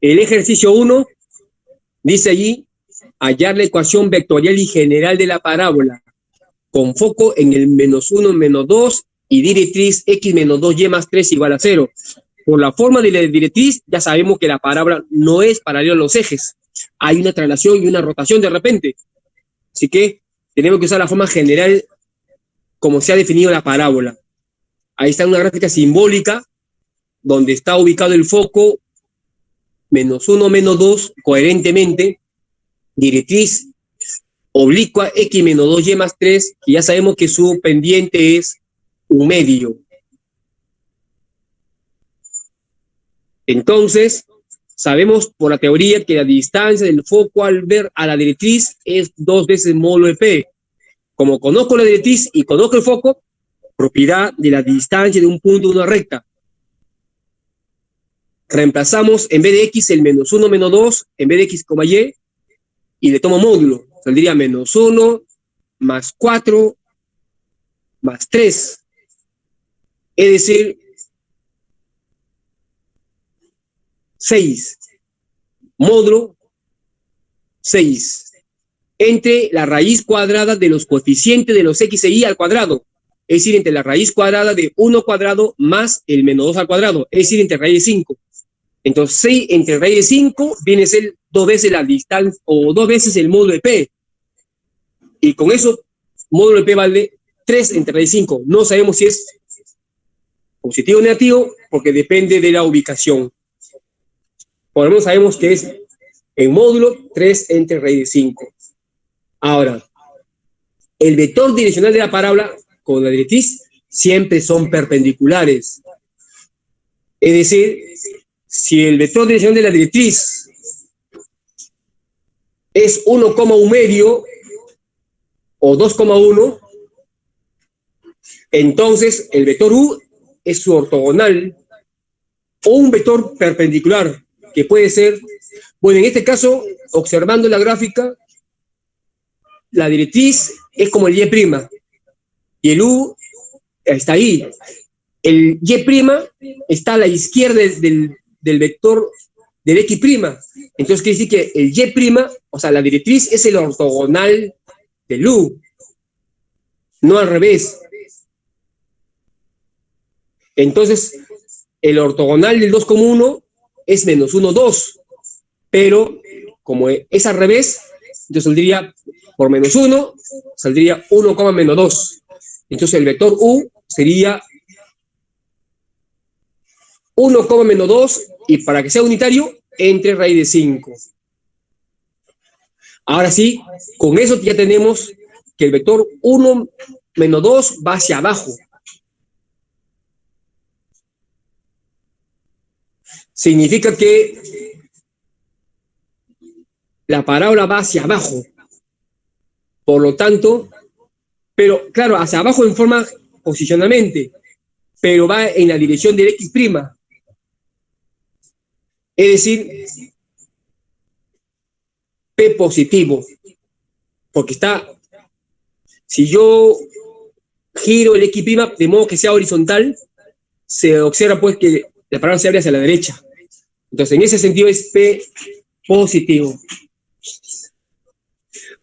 El ejercicio 1 dice allí, hallar la ecuación vectorial y general de la parábola, con foco en el -1, -2 y directriz x menos 2y más 3 igual a 0. Por la forma de la directriz, ya sabemos que la parábola no es paralela a los ejes. Hay una traslación y una rotación de repente. Así que tenemos que usar la forma general como se ha definido la parábola. Ahí está una gráfica simbólica donde está ubicado el foco -1, -2, coherentemente, directriz oblicua x menos 2y más 3, que ya sabemos que su pendiente es 1/2. Entonces, sabemos por la teoría que la distancia del foco al ver a la directriz es 2 veces módulo de P. Como conozco la directriz y conozco el foco, propiedad de la distancia de un punto de una recta. Reemplazamos en vez de x el -1, -2, en vez de x, y le tomo módulo. Saldría -1 más 4 más 3. Es decir, 6. Módulo 6. Entre la raíz cuadrada de los coeficientes de los x e y al cuadrado. Es decir, entre la raíz cuadrada de 1 cuadrado más el -2 al cuadrado. Es decir, entre raíz de 5. Entonces, 6 entre raíz de 5 viene a ser 2 veces la distancia o 2 veces el módulo de P. Y con eso, módulo de P vale 3 entre raíz de 5. No sabemos si es positivo o negativo porque depende de la ubicación. Por lo menos sabemos que es en módulo 3 entre raíz de 5. Ahora, el vector direccional de la parábola con la directriz siempre son perpendiculares. Es decir, si el vector direccional de la directriz es 1,1 o 2,1, entonces el vector U es su ortogonal o un vector perpendicular que puede ser, bueno, en este caso, observando la gráfica, la directriz es como el Y' y el U está ahí. El Y' está a la izquierda del vector del X'. Entonces quiere decir que el Y', o sea, la directriz es el ortogonal del U, no al revés. Entonces, el ortogonal del 2,1 es -1, 2, pero como es al revés, entonces saldría por -1, saldría 1,-2. Entonces el vector U sería 1,-2 y para que sea unitario, entre raíz de 5. Ahora sí, con eso ya tenemos que el vector 1-2 va hacia abajo. Significa que la parábola va hacia abajo. Por lo tanto, pero claro, hacia abajo en forma posicionalmente, pero va en la dirección del X'. Es decir, P positivo. Porque está, si yo giro el X' de modo que sea horizontal, se observa pues que la parábola se abre hacia la derecha. Entonces, en ese sentido es P positivo.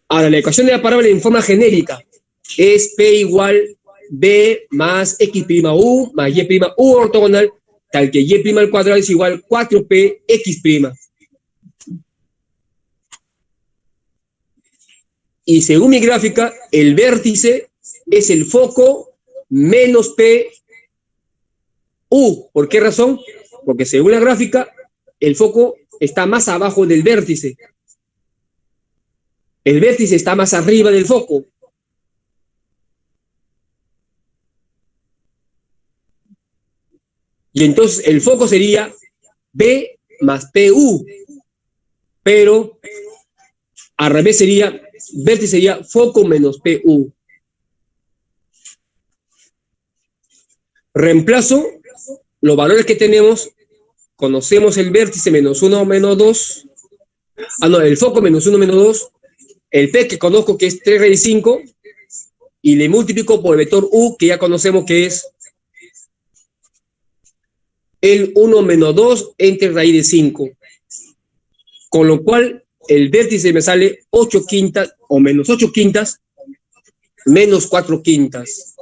Ahora, la ecuación de la parábola en forma genérica es P igual B más X', más Y' ortogonal, tal que Y' al cuadrado es igual 4P X'. Y según mi gráfica, el vértice es el foco menos P U. ¿Por qué razón? Porque según la gráfica, el foco está más abajo del vértice. El vértice está más arriba del foco. Y entonces el foco sería B más PU. Pero al revés sería vértice sería foco menos PU. Reemplazo los valores que tenemos. Conocemos el vértice menos 1 menos 2. El foco menos 1 menos 2. El P que conozco que es 3 raíz 5. Y le multiplico por el vector U que ya conocemos que es el 1 menos 2 entre raíz de 5. Con lo cual el vértice me sale 8 quintas o menos 8 quintas menos 4 quintas.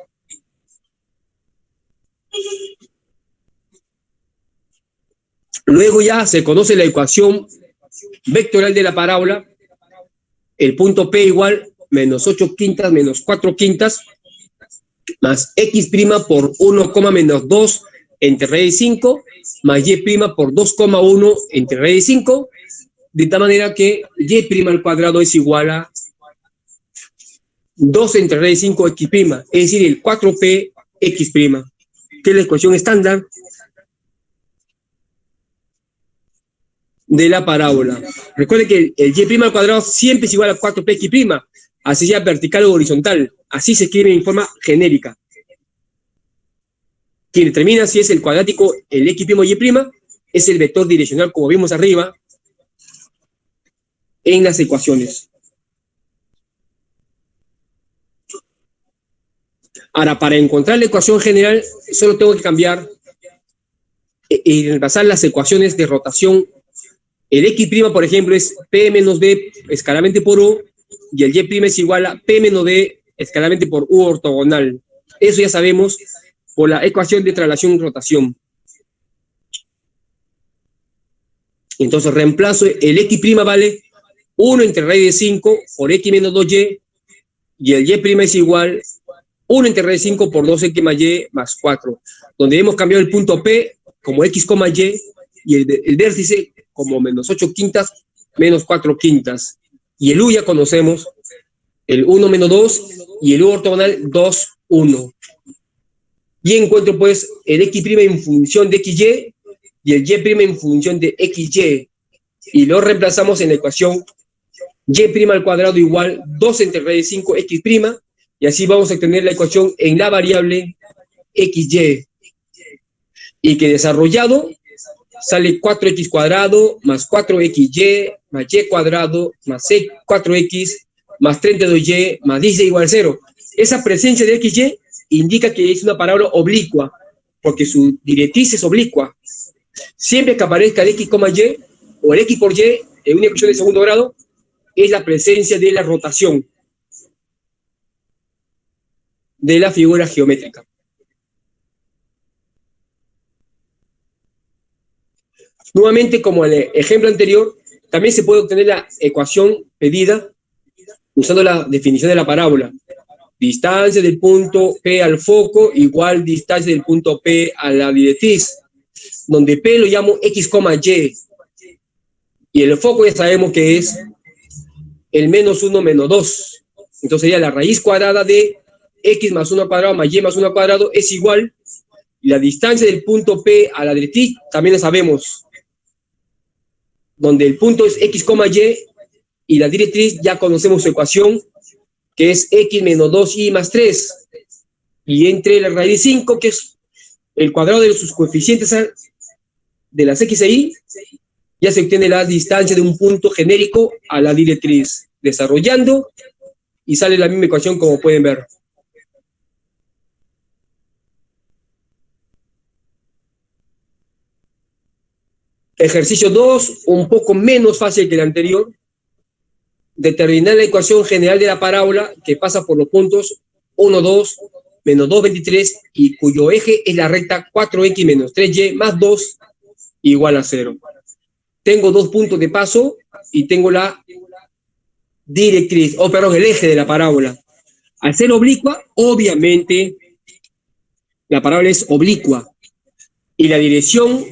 Luego ya se conoce la ecuación vectorial de la parábola. El punto P igual menos 8 quintas menos 4 quintas más x' por 1, menos 2 entre raíz de 5 más y' por 2,1 entre raíz de 5, de tal manera que y' al cuadrado es igual a 2 entre raíz de 5 x', es decir, el 4p x', que es la ecuación estándar de la parábola. Recuerden que el y' al cuadrado siempre es igual a 4px', así sea vertical o horizontal. Así se escribe en forma genérica. Quien determina si es el cuadrático, el x' o y', es el vector direccional, como vimos arriba en las ecuaciones. Ahora, para encontrar la ecuación general, solo tengo que cambiar y reemplazar las ecuaciones de rotación. El x', por ejemplo, es p menos b escalarmente por u, y el y' es igual a p menos b escalarmente por u ortogonal. Eso ya sabemos por la ecuación de traslación y rotación. Entonces reemplazo el x' vale 1 entre raíz de 5 por x menos 2y, y el y' es igual 1 entre raíz de 5 por 2x más y más 4, donde hemos cambiado el punto P como x, y el vértice como menos 8 quintas menos 4 quintas. Y el U ya conocemos, el 1 menos 2, y el U ortogonal 2, 1. Y encuentro pues el x' en función de xy y el y' en función de xy. Y lo reemplazamos en la ecuación y' al cuadrado igual 2 entre raíz de 5 x', y así vamos a obtener la ecuación en la variable xy. Y que desarrollado sale 4x cuadrado más 4xy más y cuadrado más 4x más 32y más 10 igual a 0. Esa presencia de xy indica que es una parábola oblicua, porque su directriz es oblicua. Siempre que aparezca el x, y o el x por y en una ecuación de segundo grado, es la presencia de la rotación de la figura geométrica. Nuevamente, como en el ejemplo anterior, también se puede obtener la ecuación pedida usando la definición de la parábola. Distancia del punto P al foco igual distancia del punto P a la directriz, donde P lo llamo x, y. Y el foco ya sabemos que es el menos 1 menos 2. Entonces sería la raíz cuadrada de x más 1 al cuadrado más y más 1 al cuadrado es igual. Y la distancia del punto P a la directriz también la sabemos, donde el punto es x, y la directriz ya conocemos su ecuación, que es x menos 2y más 3. Y entre la raíz de 5, que es el cuadrado de sus coeficientes de las x e y, ya se obtiene la distancia de un punto genérico a la directriz, desarrollando, y sale la misma ecuación como pueden ver. Ejercicio 2, un poco menos fácil que el anterior. Determinar la ecuación general de la parábola que pasa por los puntos 1, 2, menos 2, 23, y cuyo eje es la recta 4x menos 3y más 2 igual a 0. Tengo dos puntos de paso y tengo la directriz, el eje de la parábola. Al ser oblicua, obviamente, la parábola es oblicua. Y la dirección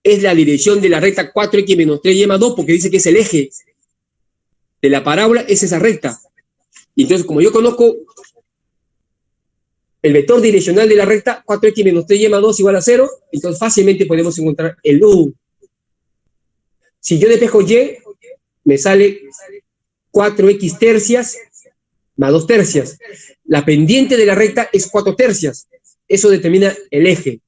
es la dirección de la recta 4x menos 3y más 2, porque dice que es el eje de la parábola, es esa recta. Y entonces, como yo conozco el vector direccional de la recta 4x menos 3y más 2 igual a 0, entonces fácilmente podemos encontrar el U. Si yo despejo y, me sale 4x tercias más 2 tercias. La pendiente de la recta es 4 tercias. Eso determina el eje.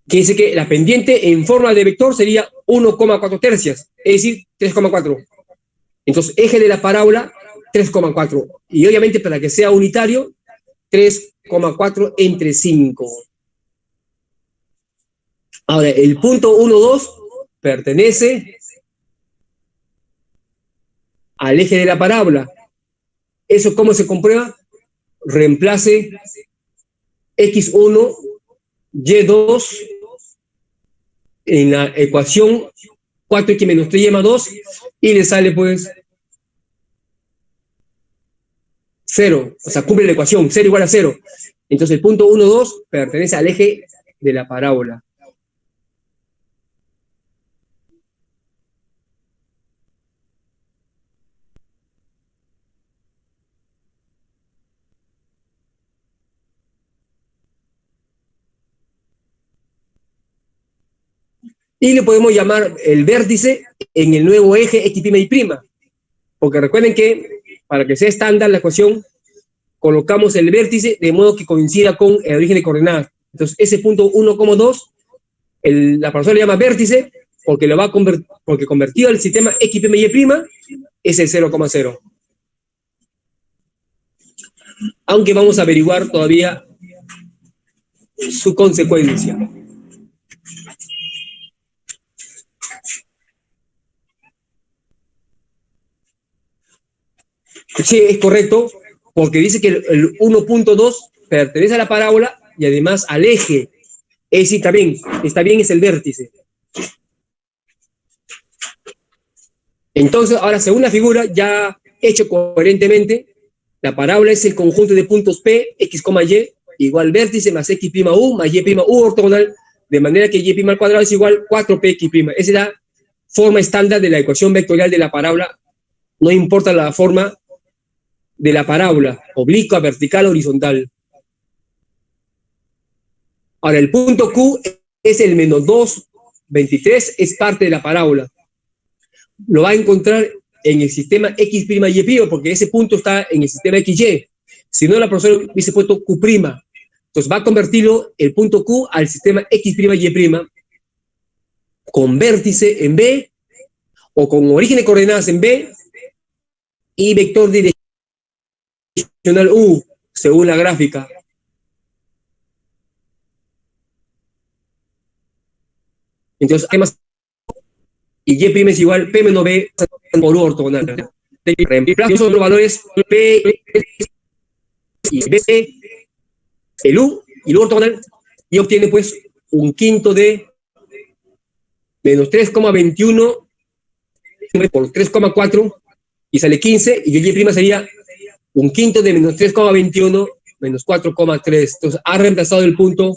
Que dice que la pendiente en forma de vector sería 1,4 tercias, es decir, 3,4. Entonces, eje de la parábola, 3,4. Y obviamente, para que sea unitario, 3,4 entre 5. Ahora, el punto 1, 2 pertenece al eje de la parábola. ¿Eso cómo se comprueba? Reemplace x1, y2 en la ecuación 4x menos 3y más 2 y le sale pues 0, o sea, cumple la ecuación, 0 igual a 0. Entonces el punto 1, 2 pertenece al eje de la parábola. Y le podemos llamar el vértice en el nuevo eje x' y'. Porque recuerden que para que sea estándar la ecuación, colocamos el vértice de modo que coincida con el origen de coordenadas. Entonces, ese punto 1,2, la profesora le llama vértice porque lo va a porque convertido al sistema x' y' es el 0,0. Aunque vamos a averiguar todavía su consecuencia. Sí, es correcto, porque dice que el 1.2 pertenece a la parábola y además al eje. Es decir, está bien, es el vértice. Entonces, ahora, según la figura, ya hecho coherentemente, la parábola es el conjunto de puntos P, X, Y, igual vértice más X', más Y', ortogonal, de manera que Y' al cuadrado es igual 4PX'. Esa es la forma estándar de la ecuación vectorial de la parábola. No importa la forma de la parábola, oblicua, vertical, horizontal. Ahora, el punto Q es el menos 2, 23, es parte de la parábola. Lo va a encontrar en el sistema X', Y', porque ese punto está en el sistema XY. Si no, la profesora hubiese puesto Q'. Entonces va a convertirlo, el punto Q, al sistema X', Y', con vértice en B, o con origen de coordenadas en B, y vector direccional U, según la gráfica. Entonces, hay más, y Y' es igual P menos B por U ortogonal. Reemplazo los otros valores P y B, el U y el U ortogonal, y obtiene pues un quinto de menos 3,21 por 3,4 y sale 15, y Y' sería un quinto de menos 3,21 menos 4,3. Entonces ha reemplazado el punto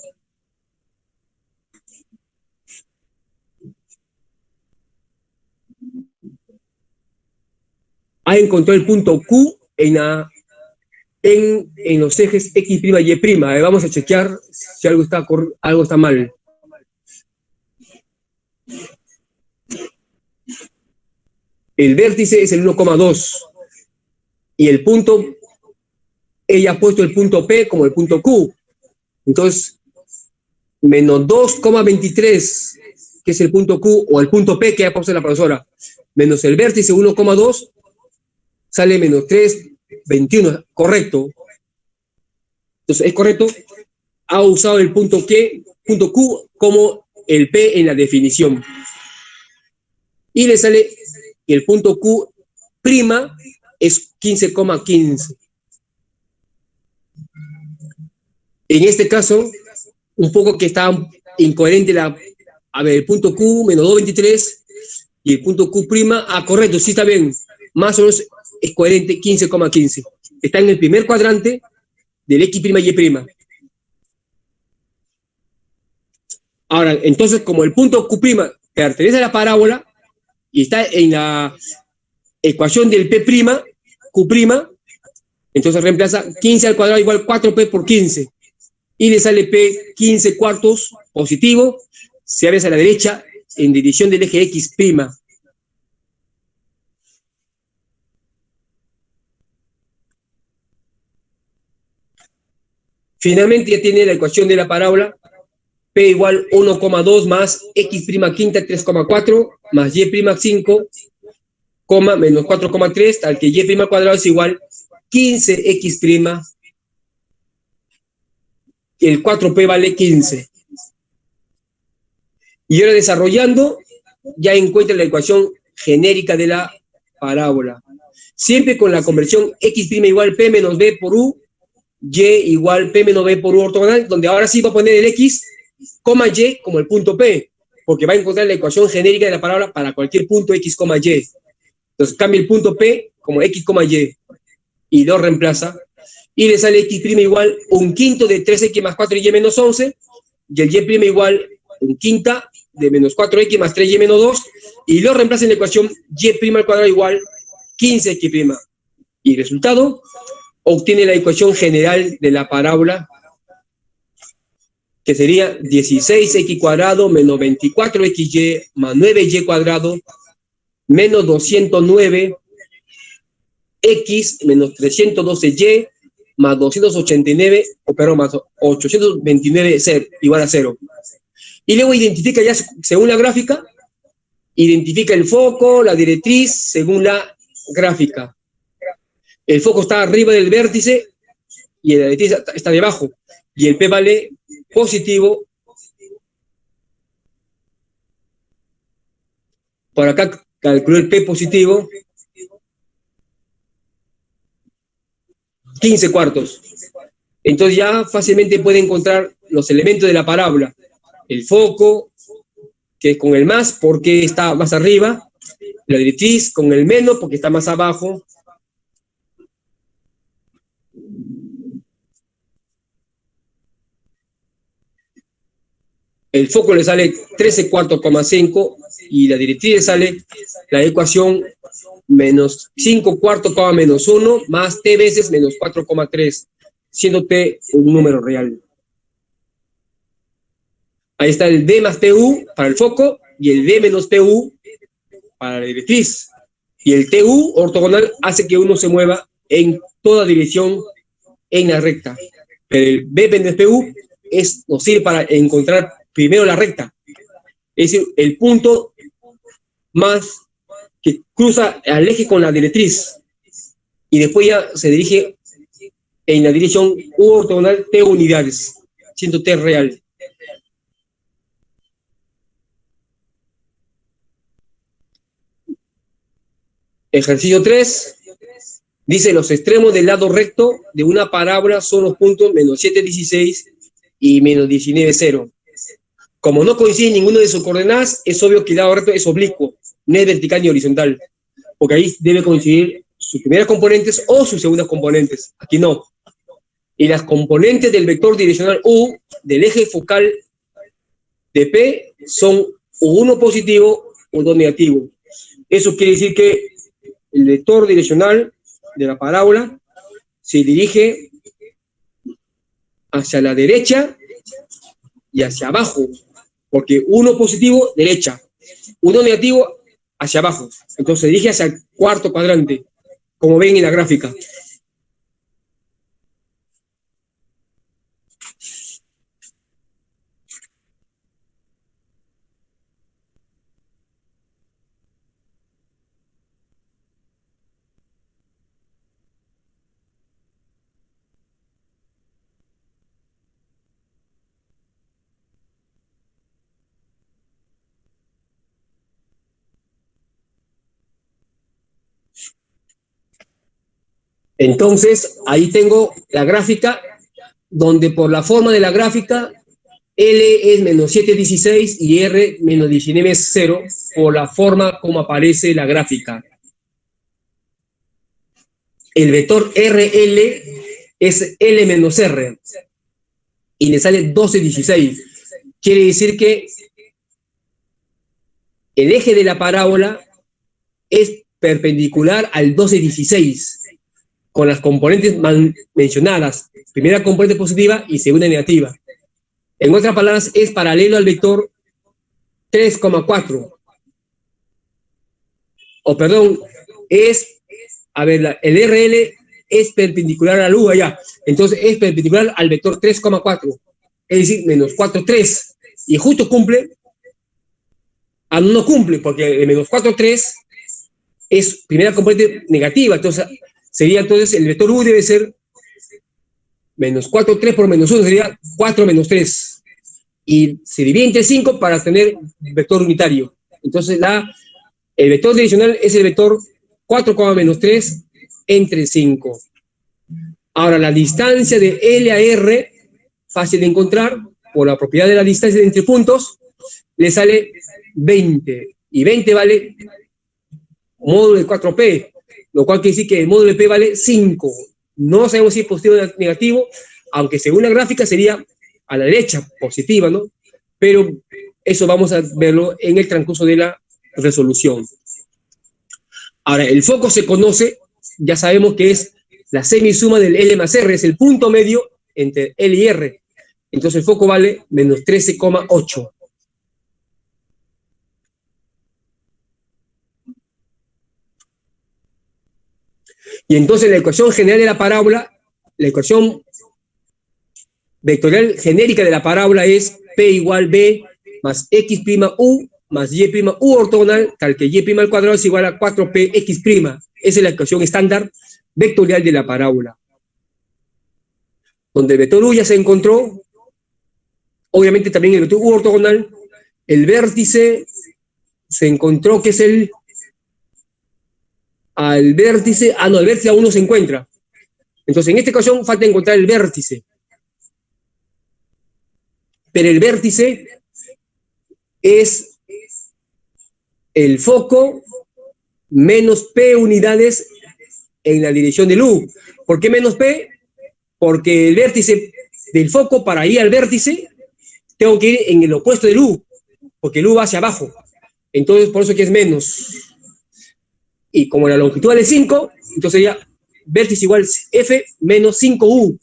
ha encontrado el punto Q en los ejes X', Y'. Vamos a chequear si algo está mal. El vértice es el 1,2 y el punto, ella ha puesto el punto P como el punto Q. Entonces, menos 2,23, que es el punto Q, o el punto P que ha puesto la profesora, menos el vértice 1,2, sale menos 3,21, correcto. Entonces, es correcto, ha usado el punto Q como el P en la definición. Y le sale que el punto Q' es 15,15. En este caso, un poco que está incoherente a ver, el punto Q menos 2,23 y el punto Q', correcto, sí está bien, más o menos es coherente, 15,15. Está en el primer cuadrante del X', Y'. Ahora, entonces, como el punto Q' pertenece a la parábola y está en la ecuación del P', Q', entonces reemplaza 15 al cuadrado igual 4P por 15. Y le sale P 15 cuartos positivo, se abre a la derecha en dirección del eje X'. Finalmente ya tiene la ecuación de la parábola P igual 1,2 más X' quinta 3,4 más Y' 5, menos 4,3, tal que Y' al cuadrado es igual 15X', el 4P vale 15. Y ahora desarrollando, ya encuentra la ecuación genérica de la parábola. Siempre con la conversión X' igual P menos B por U, Y igual P menos B por U ortogonal, donde ahora sí va a poner el X, Y como el punto P, porque va a encontrar la ecuación genérica de la parábola para cualquier punto X, Y. Entonces cambia el punto P como X, Y lo reemplaza, y le sale X' igual 1/5 de 3X más 4Y menos 11, y el Y' igual 1/5 de menos 4X más 3Y menos 2, y lo reemplaza en la ecuación Y' al cuadrado igual 15X'. Y resultado, obtiene la ecuación general de la parábola, que sería 16X cuadrado menos 24XY más 9Y cuadrado menos 209X menos 312Y más 289, más 829 igual a 0. Y luego identifica ya, según la gráfica, identifica el foco, la directriz, según la gráfica. El foco está arriba del vértice y la directriz está debajo. Y el P vale positivo. Por acá calculó el P positivo. 15 cuartos. Entonces ya fácilmente puede encontrar los elementos de la parábola. El foco, que es con el más, porque está más arriba. La directriz con el menos, porque está más abajo. El foco le sale 13 cuartos, 5, y la directriz le sale la ecuación menos 5 cuartos, menos 1, más t veces menos 4,3, siendo t un número real. Ahí está el d más tu para el foco y el d menos tu para la directriz. Y el tu ortogonal hace que uno se mueva en toda dirección en la recta. Pero el b menos pu nos sirve para encontrar primero la recta. Es decir, el punto más que cruza al eje con la directriz. Y después ya se dirige en la dirección u ortogonal t unidades, siendo t real. Ejercicio 3 dice: los extremos del lado recto de una parábola son los puntos menos 7,16 y menos 19,0. Como no coincide ninguno de sus coordenadas, es obvio que el lado recto es oblicuo, no es vertical ni horizontal, porque ahí debe coincidir sus primeras componentes o sus segundas componentes. Aquí no. Y las componentes del vector direccional U del eje focal de P son U1 positivo o 2 negativo. Eso quiere decir que el vector direccional de la parábola se dirige hacia la derecha y hacia abajo, porque 1 positivo, derecha, 1 negativo, hacia abajo. Entonces se dirige hacia el cuarto cuadrante, como ven en la gráfica. Entonces, ahí tengo la gráfica, donde por la forma de la gráfica, L es menos 7,16 y R menos 19,0, por la forma como aparece la gráfica. El vector RL es L menos R, y le sale 12,16. Quiere decir que el eje de la parábola es perpendicular al 12,16, con las componentes mencionadas, primera componente positiva y segunda negativa. En otras palabras, es paralelo al vector 3,4. O perdón, es, a ver, el RL es perpendicular a la U allá. Entonces es perpendicular al vector 3,4. Es decir, menos 4, 3. Y justo cumple. No cumple, porque el menos 4, 3 es primera componente negativa. Entonces sería entonces el vector U debe ser menos 4, 3 por menos 1 sería 4 menos 3. Y se divide entre 5 para tener vector unitario. Entonces el vector direccional es el vector 4, menos 3 entre 5. Ahora, la distancia de L a R, fácil de encontrar, por la propiedad de la distancia entre puntos, le sale 20. Y 20 vale módulo de 4P, lo cual quiere decir que el módulo de P vale 5. No sabemos si es positivo o negativo, aunque según la gráfica sería a la derecha, positiva, ¿no? Pero eso vamos a verlo en el transcurso de la resolución. Ahora, el foco se conoce, ya sabemos que es la semisuma del L más R, es el punto medio entre L y R. Entonces el foco vale menos 13,8. Y entonces la ecuación general de la parábola, la ecuación vectorial genérica de la parábola es P igual B más X' U más Y' U ortogonal, tal que Y' al cuadrado es igual a 4P X'. Esa es la ecuación estándar vectorial de la parábola. Donde el vector U ya se encontró, obviamente también el vector U ortogonal, el vértice se encontró que es el vértice aún no se encuentra. Entonces en esta ecuación falta encontrar el vértice. Pero el vértice es el foco menos P unidades en la dirección del U. ¿Por qué menos P? Porque el vértice del foco, para ir al vértice, tengo que ir en el opuesto del U, porque el U va hacia abajo. Entonces, por eso que es menos. Y como la longitud vale 5, entonces sería vértice igual F menos 5U.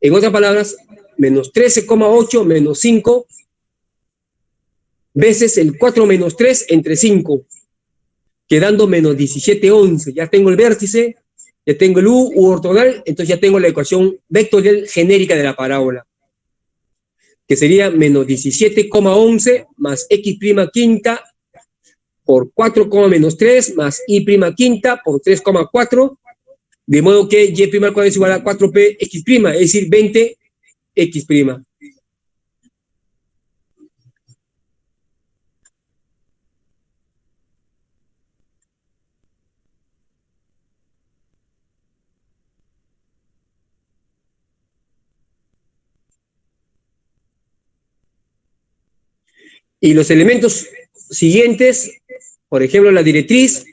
En otras palabras, menos 13,8 menos 5 veces el 4 menos 3 entre 5, quedando menos 17,11. Ya tengo el vértice, ya tengo el U ortogonal, entonces ya tengo la ecuación vectorial genérica de la parábola, que sería menos 17,11 más X' quinta por 4, menos 3 más Y' quinta por 3,4, de modo que Y' al cuadrado es igual a 4P X', es decir, 20 X'. Y los elementos siguientes, por ejemplo, la directriz,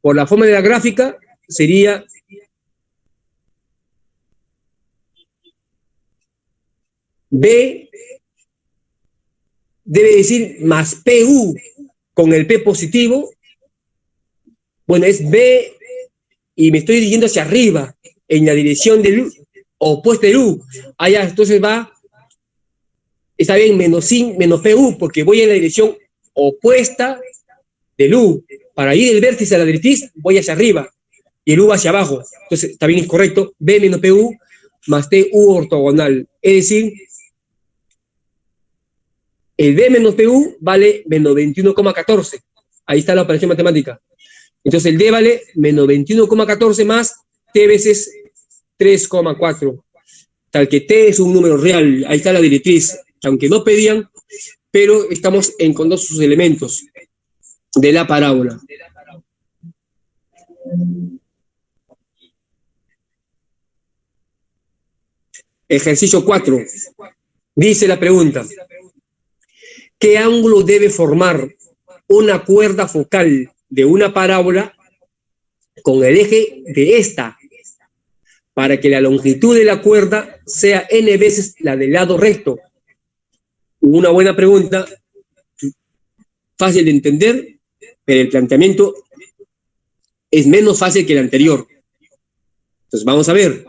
por la forma de la gráfica, sería B, debe decir más PU con el P positivo. Bueno, es B y me estoy dirigiendo hacia arriba, en la dirección del U, opuesta del U. Allá, entonces está bien, menos PU, porque voy en la dirección opuesta del U. Para ir del vértice a la directriz, voy hacia arriba, y el U va hacia abajo. Entonces, también es correcto, B menos PU más TU ortogonal. Es decir, el B menos PU vale menos 21,14. Ahí está la operación matemática. Entonces, el D vale menos 21,14 más T veces 3,4. Tal que T es un número real. Ahí está la directriz. Aunque no pedían, pero estamos encontrando sus elementos de la parábola. Ejercicio 4. Dice la pregunta: ¿qué ángulo debe formar una cuerda focal de una parábola con el eje de esta para que la longitud de la cuerda sea n veces la del lado recto? Una buena pregunta, fácil de entender, pero el planteamiento es menos fácil que el anterior. Entonces vamos a ver.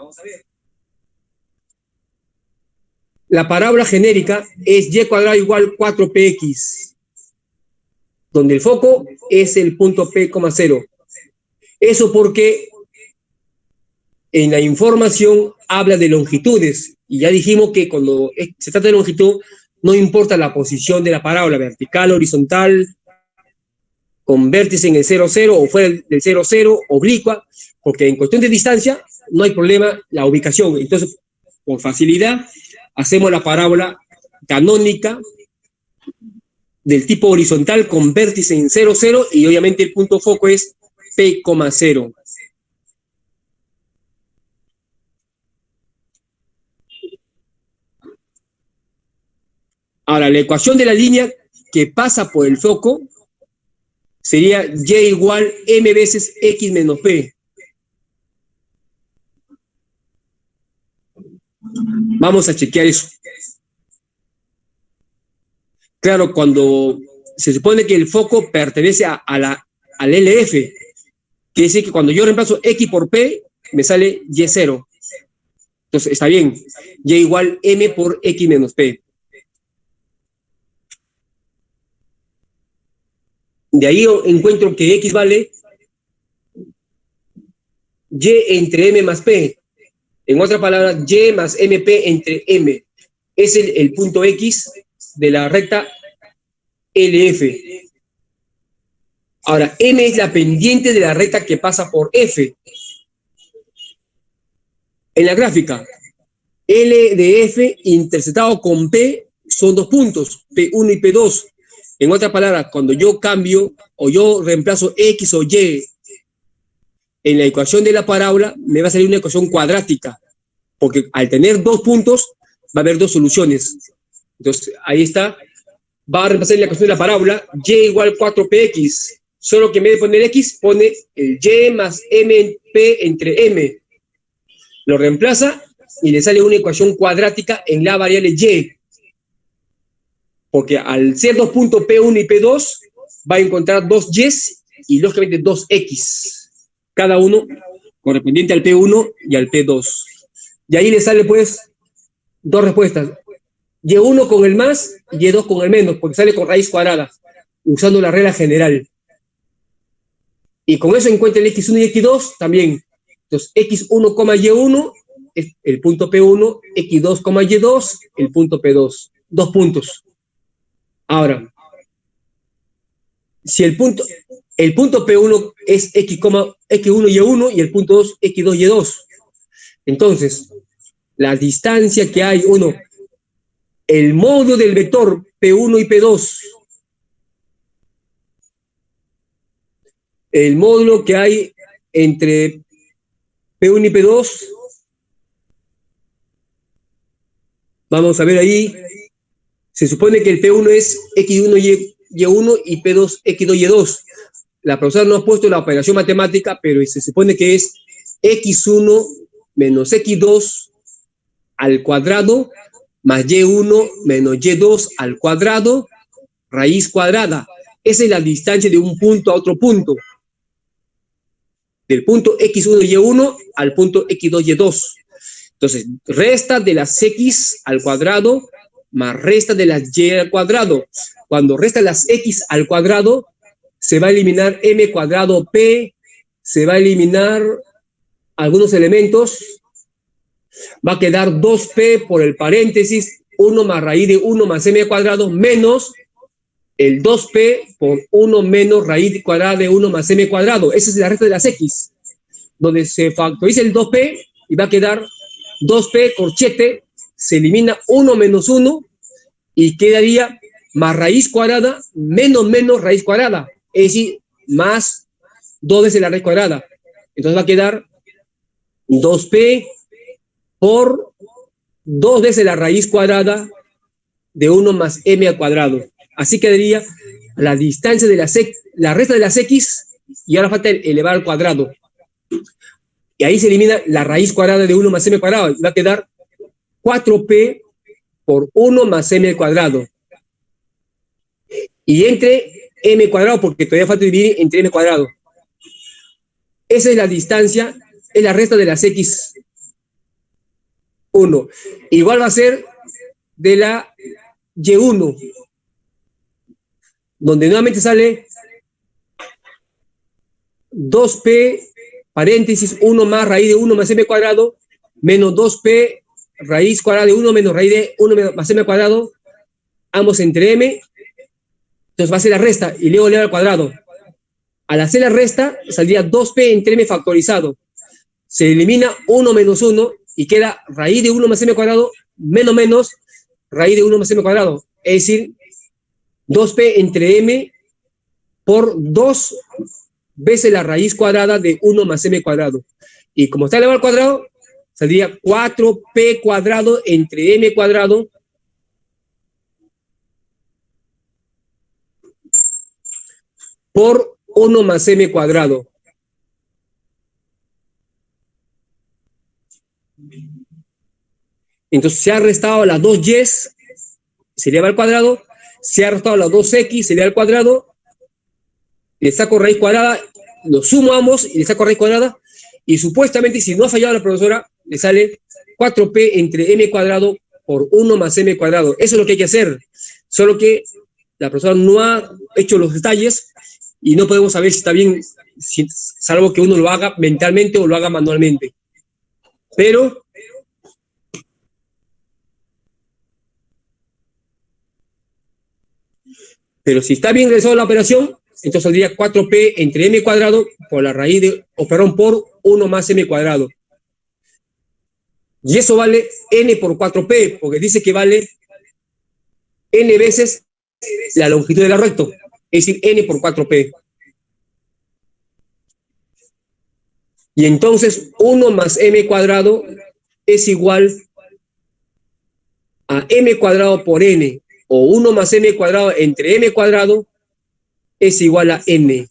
La parábola genérica es y cuadrado igual 4px, donde el foco es el punto P, 0. Eso porque en la información habla de longitudes, y ya dijimos que cuando se trata de longitud, no importa la posición de la parábola, vertical, horizontal, con vértice en el 0, 0 o fuera del 0, 0, oblicua, porque en cuestión de distancia no hay problema la ubicación. Entonces, por facilidad, hacemos la parábola canónica del tipo horizontal con vértice en 0, 0 y obviamente el punto foco es P, 0. Ahora, la ecuación de la línea que pasa por el foco sería y igual m veces x menos p. Vamos a chequear eso. Claro, cuando se supone que el foco pertenece al LF, quiere decir que cuando yo reemplazo x por p, me sale y0. Entonces, está bien. Y igual m por x menos p. De ahí encuentro que x vale y entre m más p. En otras palabras, y más mp entre m. Es el punto x de la recta LF. Ahora, m es la pendiente de la recta que pasa por F. En la gráfica, L de F interceptado con P son 2 puntos, P1 y P2. En otras palabras, cuando yo cambio o yo reemplazo X o Y en la ecuación de la parábola, me va a salir una ecuación cuadrática, porque al tener 2 puntos, va a haber 2 soluciones. Entonces, ahí está. Va a reemplazar la ecuación de la parábola, y igual 4px. Solo que en vez de poner x, pone el y más mp entre m. Lo reemplaza y le sale una ecuación cuadrática en la variable y. Porque al ser 2 puntos P1 y P2, va a encontrar 2 y's y lógicamente 2 x. Cada uno correspondiente al P1 y al P2. Y ahí le sale pues 2 respuestas. Y1 con el más y Y2 con el menos, porque sale con raíz cuadrada, usando la regla general. Y con eso encuentra el x1 y x2 también. Entonces, x1, y1 es el punto P1, x2, y2, el punto P2. 2 puntos. Ahora, si el punto P1 es x1, y1 y el punto 2, x2, y2. Entonces, la distancia que hay, el módulo del vector P1 y P2, el módulo que hay entre P1 y P2, vamos a ver ahí, se supone que el P1 es x1 y1 y P2 x2 y2. La profesora no ha puesto la operación matemática, pero se supone que es x1 menos x2 al cuadrado más y1 menos y2 al cuadrado, raíz cuadrada. Esa es la distancia de un punto a otro punto. Del punto x1 y1 al punto x2 y2. Entonces, resta de las x al cuadrado más resta de las y al cuadrado. Cuando resta las x al cuadrado, se va a eliminar m cuadrado p, se va a eliminar algunos elementos, va a quedar 2p por el paréntesis, 1 más raíz de 1 más m cuadrado, menos el 2p por 1 menos raíz cuadrada de 1 más m cuadrado. Esa es la resta de las x, donde se factoriza el 2p y va a quedar 2p corchete, se elimina 1 menos 1 y quedaría más raíz cuadrada menos raíz cuadrada, es decir, más 2 veces la raíz cuadrada. Entonces va a quedar 2p por 2 veces la raíz cuadrada de 1 más m al cuadrado. Así quedaría la distancia de la resta de las x, y ahora falta elevar al cuadrado. Y ahí se elimina la raíz cuadrada de 1 más m al cuadrado. Y va a quedar 4p por 1 más m al cuadrado. Y entre m cuadrado, porque todavía falta dividir entre m cuadrado. Esa es la distancia, es la resta de las x1. Igual va a ser de la y1, donde nuevamente sale 2p paréntesis, 1 más raíz de 1 más m cuadrado, menos 2p raíz cuadrada de 1 menos raíz de 1 más m cuadrado, ambos entre m. Entonces va a ser la resta y luego elevado al cuadrado. Al hacer la resta, saldría 2p entre m factorizado. Se elimina 1 menos 1 y queda raíz de 1 más m cuadrado menos raíz de 1 más m cuadrado. Es decir, 2p entre m por 2 veces la raíz cuadrada de 1 más m cuadrado. Y como está elevado al cuadrado, saldría 4p cuadrado entre m cuadrado por 1 más m cuadrado. Entonces se ha restado las 2y, se eleva al cuadrado, se ha restado las 2x, se eleva al cuadrado, le saco raíz cuadrada, lo sumo ambos y le saco raíz cuadrada, y supuestamente, si no ha fallado la profesora, le sale 4p entre m cuadrado por 1 más m cuadrado. Eso es lo que hay que hacer, solo que la profesora no ha hecho los detalles y no podemos saber si está bien, salvo que uno lo haga mentalmente o lo haga manualmente. Pero si está bien realizada la operación, entonces saldría 4p entre m cuadrado por la raíz de, por 1 más m cuadrado. Y eso vale n por 4p, porque dice que vale n veces la longitud del recto, es decir, n por 4p. Y entonces 1 más m cuadrado es igual a m cuadrado por n, o 1 más m cuadrado entre m cuadrado es igual a n.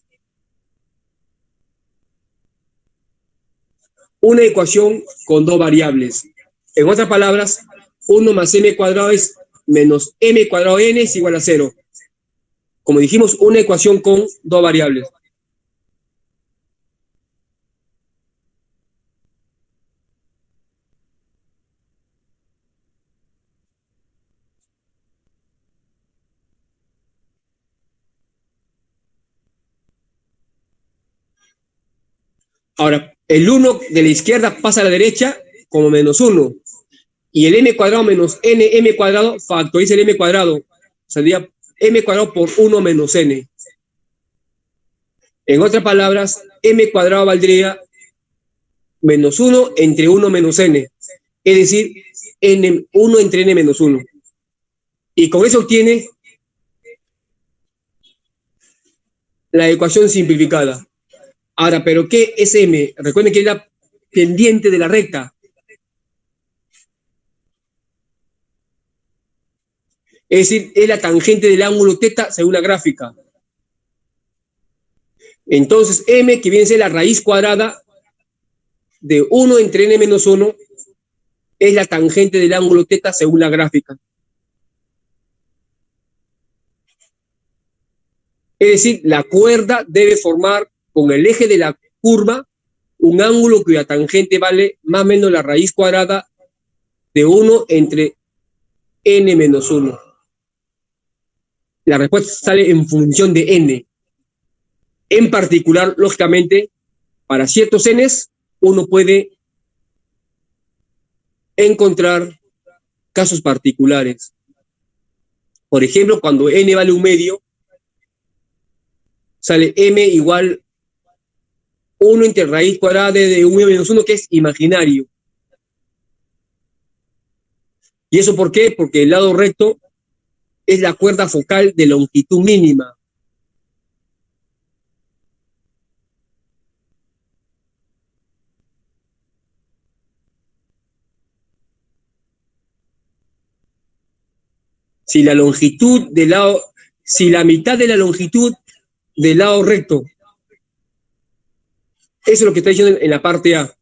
Una ecuación con dos variables. En otras palabras, 1 más m cuadrado es menos m cuadrado n es igual a 0. Como dijimos, una ecuación con dos variables. Ahora, el 1 de la izquierda pasa a la derecha como menos 1. Y el m cuadrado menos m cuadrado factoriza el m cuadrado. Saldría m cuadrado por 1 menos n. En otras palabras, m cuadrado valdría menos 1 entre 1 menos n. Es decir, 1 entre n menos 1. Y con eso obtiene la ecuación simplificada. Ahora, ¿pero qué es m? Recuerden que es la pendiente de la recta. Es decir, es la tangente del ángulo θ según la gráfica. Entonces, m, que viene a ser la raíz cuadrada de 1 entre n menos 1, es la tangente del ángulo θ según la gráfica. Es decir, la cuerda debe formar con el eje de la curva un ángulo cuya tangente vale más o menos la raíz cuadrada de 1 entre n menos 1. La respuesta sale en función de n. En particular, lógicamente, para ciertos n's, uno puede encontrar casos particulares. Por ejemplo, cuando n vale 1/2, sale m igual 1 entre raíz cuadrada de 1 menos 1, que es imaginario. ¿Y eso por qué? Porque el lado recto es la cuerda focal de longitud mínima. Si la mitad de la longitud del lado recto, eso es lo que está diciendo en la parte A.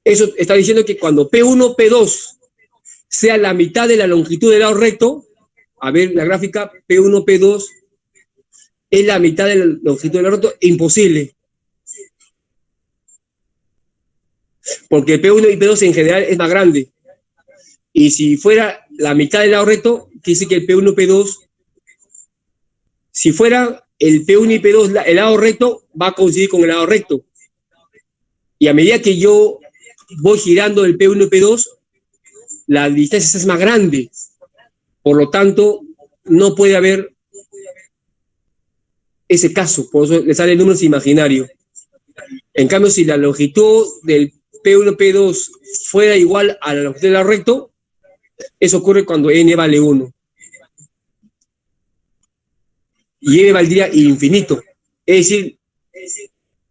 Eso está diciendo que cuando P1, P2 sea la mitad de la longitud del lado recto, a ver la gráfica, P1, P2 es la mitad de la longitud del lado recto, imposible. Porque P1 y P2 en general es más grande. Y si fuera la mitad del lado recto, quiere decir que el P1, P2, si fuera el P1 y P2, el lado recto va a coincidir con el lado recto. Y a medida que yo voy girando el P1 y P2, la distancia es más grande. Por lo tanto, no puede haber ese caso. Por eso le sale el número imaginario. En cambio, si la longitud del P1 y P2 fuera igual a la longitud del lado recto, eso ocurre cuando n vale 1. Y n valdría infinito. Es decir,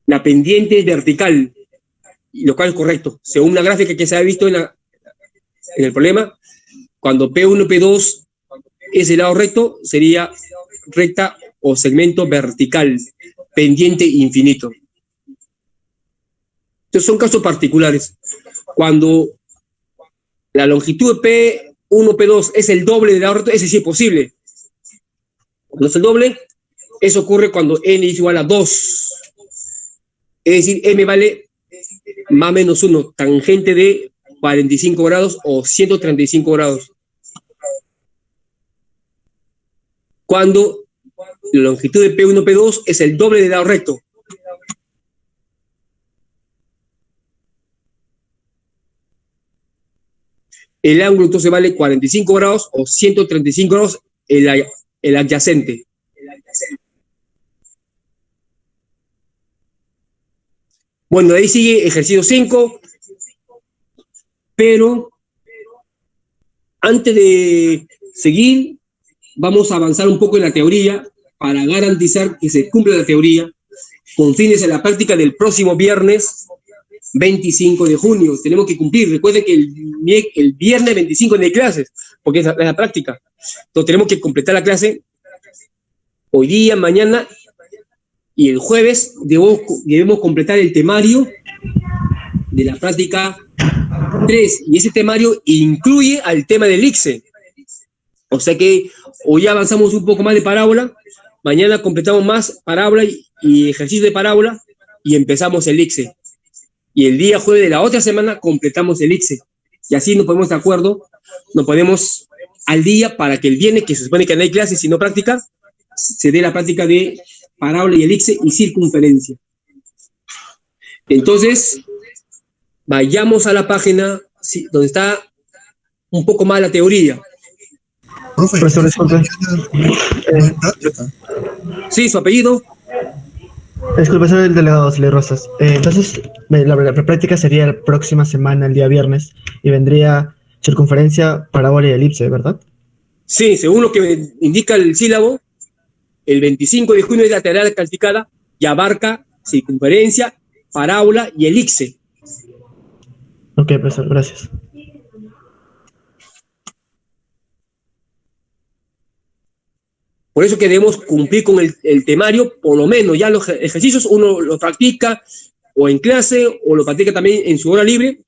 la pendiente es vertical, lo cual es correcto. Según una gráfica que se ha visto en el problema, cuando P1 y P2 es el lado recto, sería recta o segmento vertical, pendiente infinito. Estos son casos particulares. Cuando la longitud de P1, P2 es el doble del lado recto, ese sí es posible. Cuando es el doble, eso ocurre cuando n es igual a 2. Es decir, m vale más menos 1, tangente de 45 grados o 135 grados. Cuando la longitud de P1, P2 es el doble del lado recto. El ángulo entonces vale 45 grados o 135 grados el adyacente. Bueno, ahí sigue ejercicio 5, pero antes de seguir, vamos a avanzar un poco en la teoría para garantizar que se cumpla la teoría con fines en la práctica del próximo viernes 25 de junio. Tenemos que cumplir. Recuerden que el viernes 25 no hay clases, porque es la práctica. Entonces tenemos que completar la clase hoy día, mañana, y el jueves debemos completar el temario de la práctica 3. Y ese temario incluye al tema del ICSE. O sea que hoy avanzamos un poco más de parábola, mañana completamos más parábola y ejercicio de parábola y empezamos el ICSE. Y el día jueves de la otra semana completamos el ICSE. Y así nos ponemos de acuerdo, nos ponemos al día para que el viernes, que se supone que no hay clases sino práctica, se dé la práctica de parábola y el ICSE y circunferencia. Entonces, vayamos a la página donde está un poco más la teoría. Profesor, disculpe. Sí, su apellido. Disculpe, soy el delegado Silvio Rosas. Entonces, la práctica sería la próxima semana, el día viernes, y vendría circunferencia, parábola y elipse, ¿verdad? Sí, según lo que me indica el sílabo, el 25 de junio es la tarea calificada y abarca circunferencia, parábola y elipse. Ok, profesor, gracias. Por eso que debemos cumplir con el temario, por lo menos ya los ejercicios uno los practica o en clase o lo practica también en su hora libre,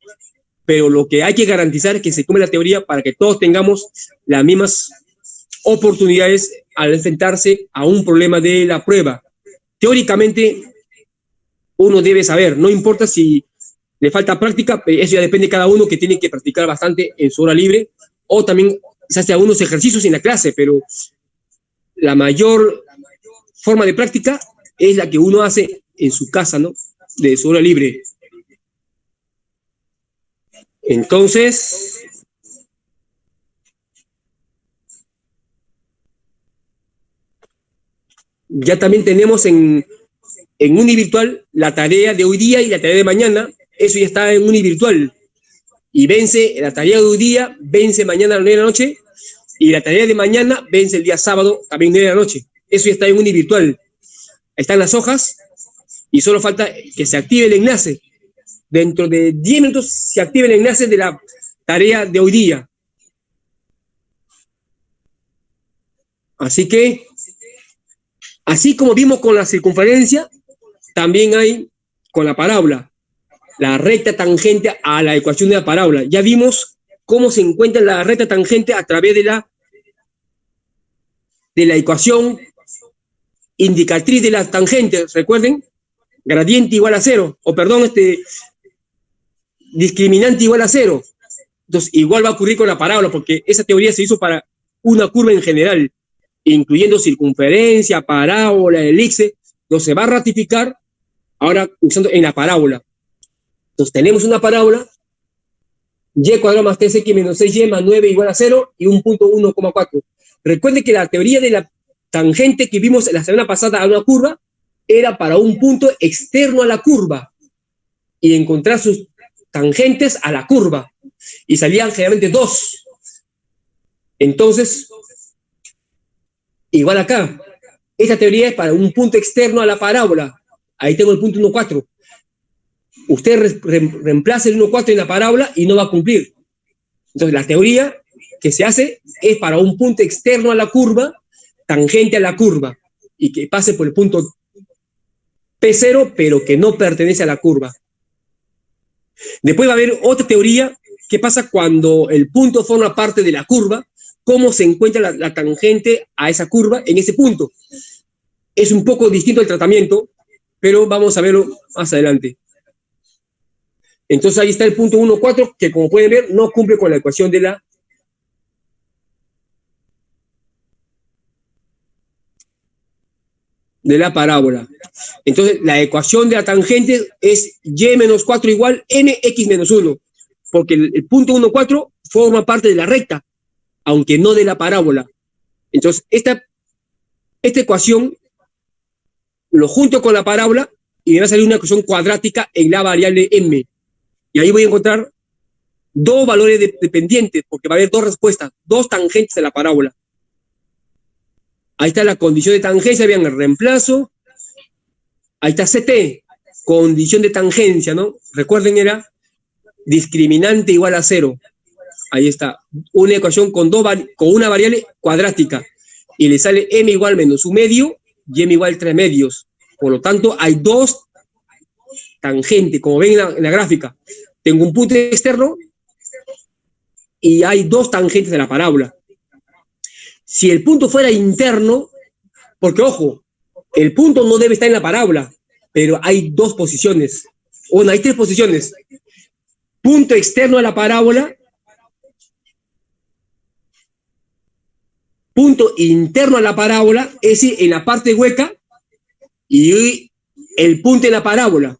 pero lo que hay que garantizar es que se cumpla la teoría para que todos tengamos las mismas oportunidades al enfrentarse a un problema de la prueba. Teóricamente, uno debe saber, no importa si le falta práctica, eso ya depende de cada uno que tiene que practicar bastante en su hora libre o también se hace algunos ejercicios en la clase, pero la mayor forma de práctica es la que uno hace en su casa, ¿no? De su hora libre. Entonces, ya también tenemos en Univirtual la tarea de hoy día y la tarea de mañana. Eso ya está en Univirtual. Y vence la tarea de hoy día, vence mañana a las 9 de la noche. Y la tarea de mañana vence el día sábado, también 9 de la noche. Eso ya está en Univirtual. Están las hojas y solo falta que se active el enlace. Dentro de 10 minutos se activa el enlace de la tarea de hoy día. Así que, así como vimos con la circunferencia, también hay con la parábola, la recta tangente a la ecuación de la parábola. Ya vimos cómo se encuentra la recta tangente a través de la ecuación indicatriz de la tangente. Recuerden, gradiente igual a 0, o perdón, discriminante igual a 0. Entonces, igual va a ocurrir con la parábola, porque esa teoría se hizo para una curva en general. incluyendo circunferencia, parábola, elipse, entonces se va a ratificar ahora usando en la parábola. Entonces tenemos una parábola, y cuadrado más 3x menos 6y más 9 igual a 0 y un punto 1,4. Recuerden que la teoría de la tangente que vimos la semana pasada a una curva era para un punto externo a la curva y encontrar sus tangentes a la curva. Y salían generalmente 2. Entonces, igual acá, esta teoría es para un punto externo a la parábola. Ahí tengo el punto 1,4. Usted reemplaza el 1,4 en la parábola y no va a cumplir. Entonces, la teoría que se hace es para un punto externo a la curva, tangente a la curva, y que pase por el punto P0, pero que no pertenece a la curva. Después va a haber otra teoría. ¿Qué pasa cuando el punto forma parte de la curva? ¿Cómo se encuentra la tangente a esa curva en ese punto? Es un poco distinto el tratamiento, pero vamos a verlo más adelante. Entonces ahí está el punto 1,4, que como pueden ver no cumple con la ecuación de la parábola. Entonces la ecuación de la tangente es y menos 4 igual mx menos 1, porque el punto 1,4 forma parte de la recta, aunque no de la parábola. Entonces esta ecuación lo junto con la parábola y me va a salir una ecuación cuadrática en la variable m. Y ahí voy a encontrar dos valores dependientes, porque va a haber dos respuestas, dos tangentes de la parábola. Ahí está la condición de tangencia, vean el reemplazo. Ahí está CT, condición de tangencia, ¿no? Recuerden, era discriminante igual a 0. Ahí está, una ecuación con una variable cuadrática. Y le sale m igual menos 1 medio y m igual 3 medios. Por lo tanto, hay dos tangentes, como ven en la gráfica. Tengo un punto externo y hay dos tangentes de la parábola. Si el punto fuera interno, porque ojo, el punto no debe estar en la parábola, pero hay dos posiciones. Bueno, hay tres posiciones. Punto externo a la parábola, punto interno a la parábola, es decir, en la parte hueca, y el punto en la parábola.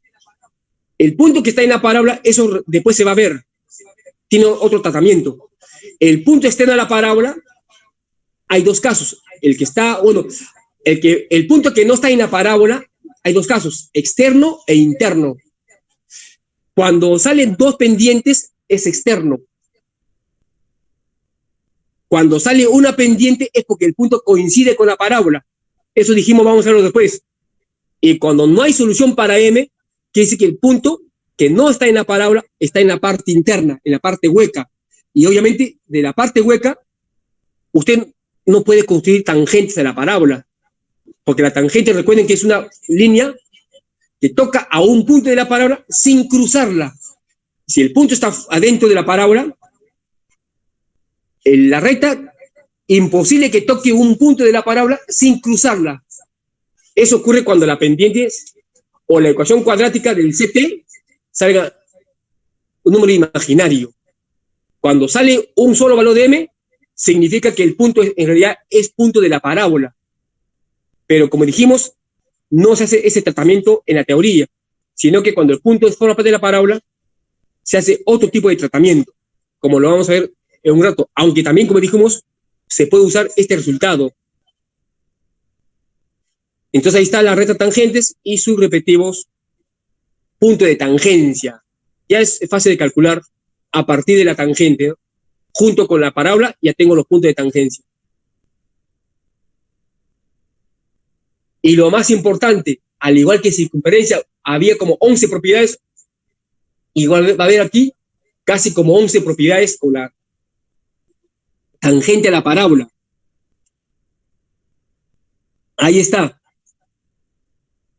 El punto que está en la parábola, eso después se va a ver. Tiene otro tratamiento. El punto externo a la parábola, hay dos casos. El punto que no está en la parábola, hay dos casos, externo e interno. Cuando salen dos pendientes, es externo. Cuando sale una pendiente, es porque el punto coincide con la parábola. Eso dijimos, vamos a verlo después. Y cuando no hay solución para m, quiere decir que el punto que no está en la parábola está en la parte interna, en la parte hueca. Y obviamente, de la parte hueca, usted no puede construir tangentes a la parábola, porque la tangente, recuerden que es una línea que toca a un punto de la parábola sin cruzarla. Si el punto está adentro de la parábola, en la recta, imposible que toque un punto de la parábola sin cruzarla. Eso ocurre cuando la pendiente o la ecuación cuadrática del CT salga un número imaginario. Cuando sale un solo valor de m, significa que el punto en realidad es punto de la parábola. Pero como dijimos, no se hace ese tratamiento en la teoría, sino que cuando el punto forma parte de la parábola, se hace otro tipo de tratamiento, como lo vamos a ver en un rato. Aunque también, como dijimos, se puede usar este resultado. Entonces ahí está la recta tangentes y sus respectivos puntos de tangencia. Ya es fácil de calcular a partir de la tangente, ¿no? Junto con la parábola ya tengo los puntos de tangencia. Y lo más importante, al igual que circunferencia, había como 11 propiedades, igual va a haber aquí casi como 11 propiedades con la tangente a la parábola. Ahí está.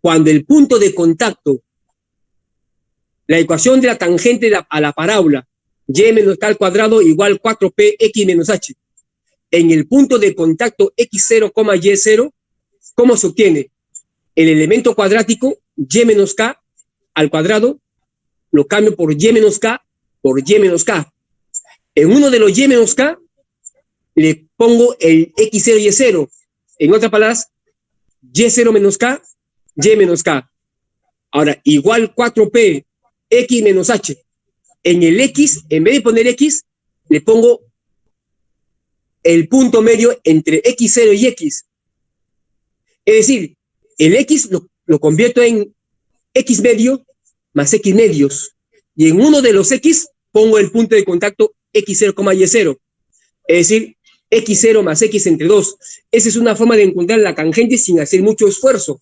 Cuando el punto de contacto, la ecuación de la tangente a la parábola, y menos k al cuadrado igual 4p x menos h. En el punto de contacto x0, y0, ¿cómo se obtiene? El elemento cuadrático y menos k al cuadrado lo cambio por y menos k por y menos k. En uno de los y menos k le pongo el x0 y 0 En otras palabras, Y0 menos K, Y menos K. Ahora, igual 4P, X menos H. En el X, en vez de poner X, le pongo el punto medio entre X0 y X. Es decir, el X lo convierto en X medio más X medios. Y en uno de los X pongo el punto de contacto X0, Y0. Es decir, X0 más X entre 2. Esa es una forma de encontrar la tangente sin hacer mucho esfuerzo.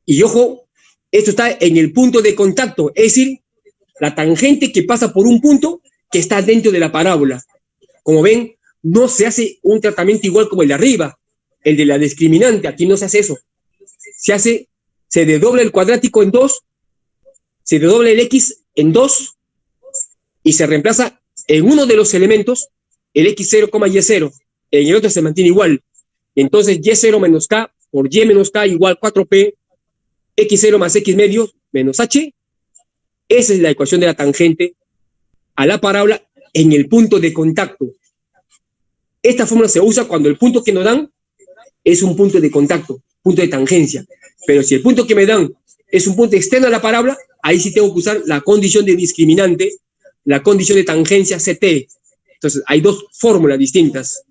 Y ojo, esto está en el punto de contacto. Es decir, la tangente que pasa por un punto que está dentro de la parábola. Como ven, no se hace un tratamiento igual como el de arriba, el de la discriminante. Aquí no se hace eso. Se desdobla el cuadrático en 2, se desdobla el X en 2 y se reemplaza en uno de los elementos el X0, Y0. En el otro se mantiene igual. Entonces, Y0 menos K por Y menos K igual 4P, X0 más X medio menos H. Esa es la ecuación de la tangente a la parábola en el punto de contacto. Esta fórmula se usa cuando el punto que nos dan es un punto de contacto, punto de tangencia. Pero si el punto que me dan es un punto externo a la parábola, ahí sí tengo que usar la condición de discriminante, la condición de tangencia CT. Entonces, hay dos fórmulas distintas.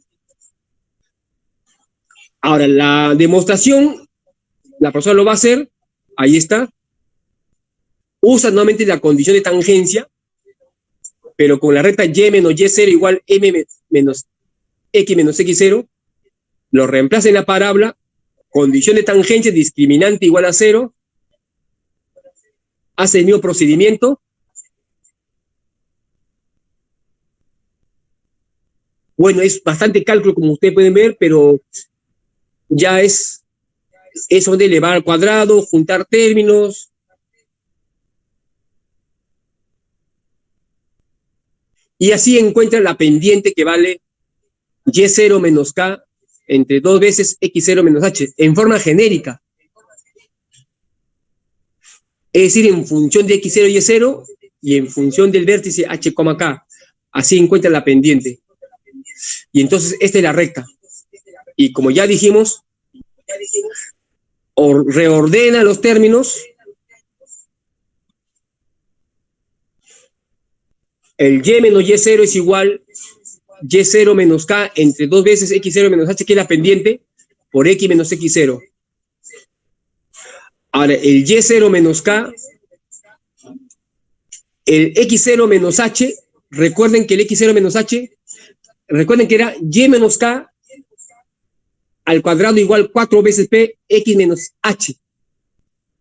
Ahora, la demostración, la persona lo va a hacer, ahí está. Usa nuevamente la condición de tangencia, pero con la recta Y menos Y0 igual M menos X menos X0, lo reemplaza en la parábola, condición de tangencia, discriminante igual a 0, hace el mismo procedimiento. Bueno, es bastante cálculo como ustedes pueden ver, pero ya es eso de elevar al cuadrado, juntar términos. Y así encuentra la pendiente que vale Y0 menos K entre 2 veces X0 menos H, en forma genérica. Es decir, en función de X0 y Y0 y en función del vértice H, K. Así encuentra la pendiente. Y entonces esta es la recta. Y como ya dijimos, reordena los términos. El Y menos Y0 es igual Y0 menos K entre 2 veces X0 menos H, que es la pendiente, por X menos X0. Ahora, el Y0 menos K, el X0 menos H, recuerden que el X0 menos H, recuerden que era Y menos K al cuadrado igual 4 veces P, X menos H.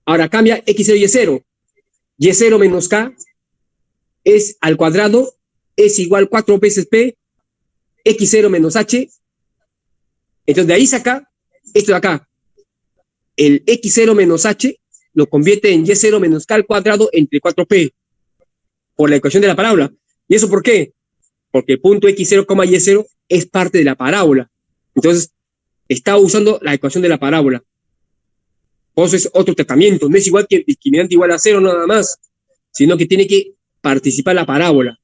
Ahora cambia X0 y Y0. Y0 menos K es al cuadrado, es igual 4 veces P, X0 menos H. Entonces de ahí saca esto de acá. El X0 menos H lo convierte en Y0 menos K al cuadrado entre 4P por la ecuación de la parábola. ¿Y eso por qué? Porque el punto X0, Y0 es parte de la parábola. Entonces está usando la ecuación de la parábola. Por eso es otro tratamiento. No es igual que el discriminante igual a 0 nada más, sino que tiene que participar la parábola.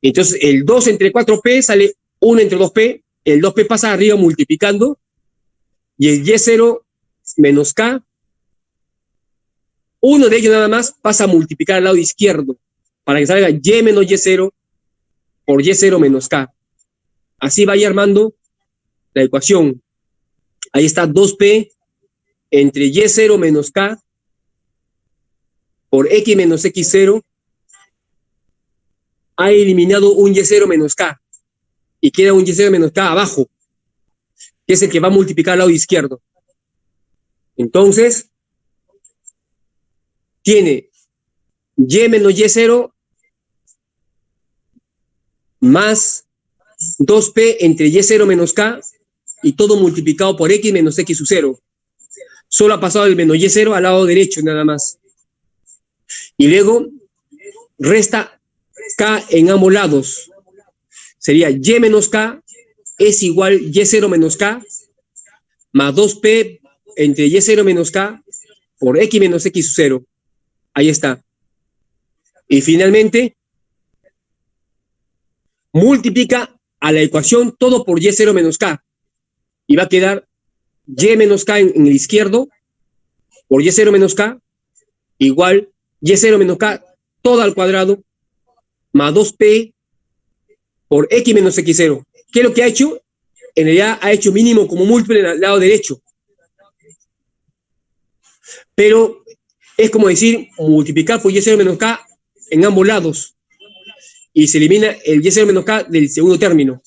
Entonces, el 2 entre 4P sale 1 entre 2P. El 2P pasa arriba multiplicando. Y el Y0 menos K, uno de ellos nada más pasa a multiplicar al lado izquierdo para que salga Y menos Y0 por Y0 menos K. Así vaya armando la ecuación. Ahí está 2P entre Y0 menos K por X menos X0. Ha eliminado un Y0 menos K y queda un Y0 menos K abajo, que es el que va a multiplicar al lado izquierdo. Entonces, tiene Y menos Y0 más 2P entre Y0 menos K y todo multiplicado por X menos X sub 0. Solo ha pasado el menos Y0 al lado derecho nada más. Y luego resta K en ambos lados. Sería Y menos K es igual Y0 menos K más 2P entre Y0 menos K por X menos X sub 0. Ahí está. Y finalmente multiplica a la ecuación todo por Y0 menos K. Y va a quedar Y menos K en el izquierdo por Y0 menos K igual Y0 menos K todo al cuadrado más 2P por X menos X0. ¿Qué es lo que ha hecho? En realidad ha hecho mínimo como múltiplo en el lado derecho. Pero es como decir multiplicar por Y0 menos K en ambos lados. Y se elimina el Y0 menos K del segundo término.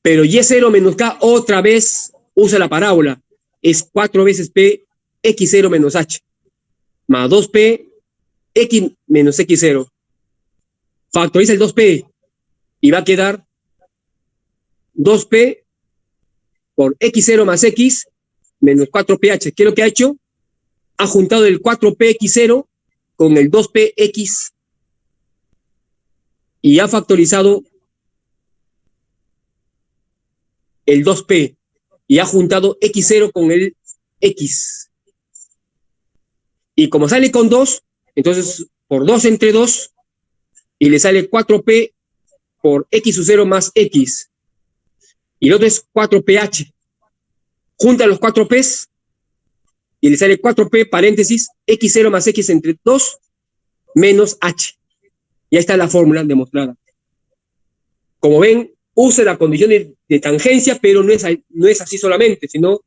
Pero Y0 menos K otra vez usa la parábola. Es 4 veces P X0 menos H. Más 2P X menos X0. Factoriza el 2P. Y va a quedar 2P por X0 más X menos 4PH. ¿Qué es lo que ha hecho? Ha juntado el 4PX0 con el 2PX y ha factorizado el 2P y ha juntado X0 con el X. Y como sale con 2, entonces por 2 entre 2 y le sale 4P por X sub 0 más X. Y el otro es 4PH. Junta los 4Ps y le sale 4P paréntesis X0 más X entre 2 menos H. Y ahí está la fórmula demostrada. Como ven, usa la condición de tangencia, pero no es así solamente, sino